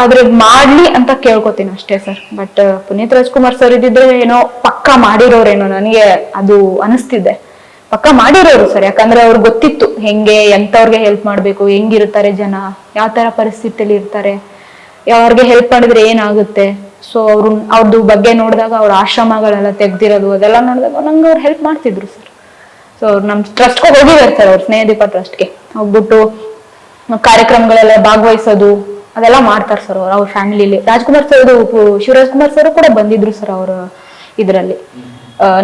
ಆದ್ರೆ ಮಾಡ್ಲಿ ಅಂತ ಕೇಳ್ಕೊತೀನಿ ಅಷ್ಟೇ sir. But Puneeth Rajkumar sir ಇದ್ದಿದ್ರೆ ಏನೋ ಪಕ್ಕ ಮಾಡಿರೋರೇನೋ, ನನಗೆ ಅದು ಅನಿಸ್ತಿದೆ. ಪಕ್ಕ ಮಾಡಿರೋರು ಸರ್, ಯಾಕಂದ್ರೆ ಅವ್ರಿಗೆ ಗೊತ್ತಿತ್ತು ಹೆಂಗೆ ಎಂತವ್ರಿಗೆ ಹೆಲ್ಪ್ ಮಾಡ್ಬೇಕು, ಹೆಂಗಿರ್ತಾರೆ ಜನ, ಯಾವ ತರ ಪರಿಸ್ಥಿತಿಯಲ್ಲಿ ಇರ್ತಾರೆ, ಅವ್ರಿಗೆ ಹೆಲ್ಪ್ ಮಾಡಿದ್ರೆ ಏನಾಗುತ್ತೆ. ಸೊ ಅವ್ರದ್ದು ಬಗ್ಗೆ ನೋಡಿದಾಗ ಅವ್ರ ಆಶ್ರಮಗಳೆಲ್ಲ ತೆಗ್ದಿರೋದು ಅದೆಲ್ಲ ನೋಡಿದಾಗ ನಂಗೆ ಅವ್ರು ಹೆಲ್ಪ್ ಮಾಡ್ತಿದ್ರು ಸರ್. ಸೊ ಅವ್ರು ನಮ್ ಟ್ರಸ್ಟ್ಗೆ ಹೋಗಿದ್ದಾರೆ ಸರ್, ಅವ್ರ ಸ್ನೇಹದೀಪ ಟ್ರಸ್ಟ್ಗೆ ಹೋಗ್ಬಿಟ್ಟು ಕಾರ್ಯಕ್ರಮಗಳೆಲ್ಲ ಭಾಗವಹಿಸೋದು ಅದೆಲ್ಲ ಮಾಡ್ತಾರೆ ಸರ್ ಅವ್ರ ಫ್ಯಾಮಿಲಿಲಿ. ರಾಜ್ಕುಮಾರ್ ಸರ್ ಶಿವರಾಜ್ ಕುಮಾರ್ ಸರ್ ಕೂಡ ಬಂದಿದ್ರು ಸರ್ ಅವ್ರ ಇದ್ರಲ್ಲಿ.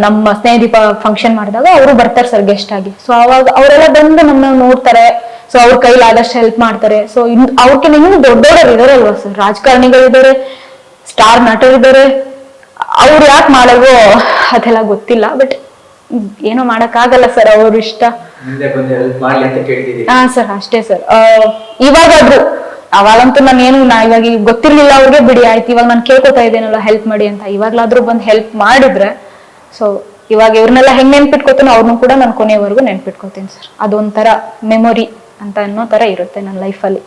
ನಮ್ಮ ಸ್ನೇಹದೀಪ ಫಂಕ್ಷನ್ ಮಾಡಿದಾಗ ಅವರು ಬರ್ತಾರೆ ಸರ್ ಗೆಸ್ಟ್ ಆಗಿ. ಸೊ ಅವಾಗ ಅವರೆಲ್ಲ ಬಂದು ನಮ್ಮನ್ನ ನೋಡ್ತಾರೆ. ಸೊ ಅವ್ರ ಕೈಲಿ ಆದಷ್ಟು ಹೆಲ್ಪ್ ಮಾಡ್ತಾರೆ. ಸೊ ಅವ್ರಕಿನ್ನ ಇನ್ನೂ ದೊಡ್ಡವರು ಇದಾರಲ್ವಾ ಸರ್, ರಾಜಕಾರಣಿಗಳಿದ್ದಾರೆ, ಸ್ಟಾರ್ ನಟರಿದ್ದಾರೆ. ಅವ್ರು ಯಾಕೆ ಮಾಡಲ್ವೋ ಅದೆಲ್ಲ ಗೊತ್ತಿಲ್ಲ. ಬಟ್ ಏನೋ ಮಾಡಕ್ ಆಗಲ್ಲ ಸರ್, ಅವ್ರ ಇಷ್ಟ. ಹಾ ಸರ್ ಅಷ್ಟೇ ಸರ್. ಇವಾಗಾದ್ರು, ಅವಾಗಂತೂ ನಾ ಇವಾಗ ಗೊತ್ತಿರ್ಲಿಲ್ಲ ಅವ್ರಿಗೆ, ಬಿಡಿ ಆಯ್ತು ಇವಾಗ ನಾನು ಕೇಳ್ಕೊತಾ ಇದ್ದೇನಲ್ಲ ಹೆಲ್ಪ್ ಮಾಡಿ ಅಂತ. ಇವಾಗ್ಲಾದ್ರೂ ಬಂದು ಹೆಲ್ಪ್ ಮಾಡಿದ್ರೆ, ಸೊ ಇವಾಗ ಇವ್ರನ್ನೆಲ್ಲ ಹೆಂಗ್ ನೆನ್ಪಿಟ್ಕೋತೀನಿ ಅವ್ರನ್ನೂ ಕೂಡ ನಾನು ಕೊನೆಯವರೆಗೂ ನೆನ್ಪಿಟ್ಕೋತೀನಿ ಸರ್. ಅದೊಂಥರ ಮೆಮೊರಿ ಅಂತ ಅನ್ನೋ ತರ ಇರುತ್ತೆ ನನ್ನ ಲೈಫಲ್ಲಿ.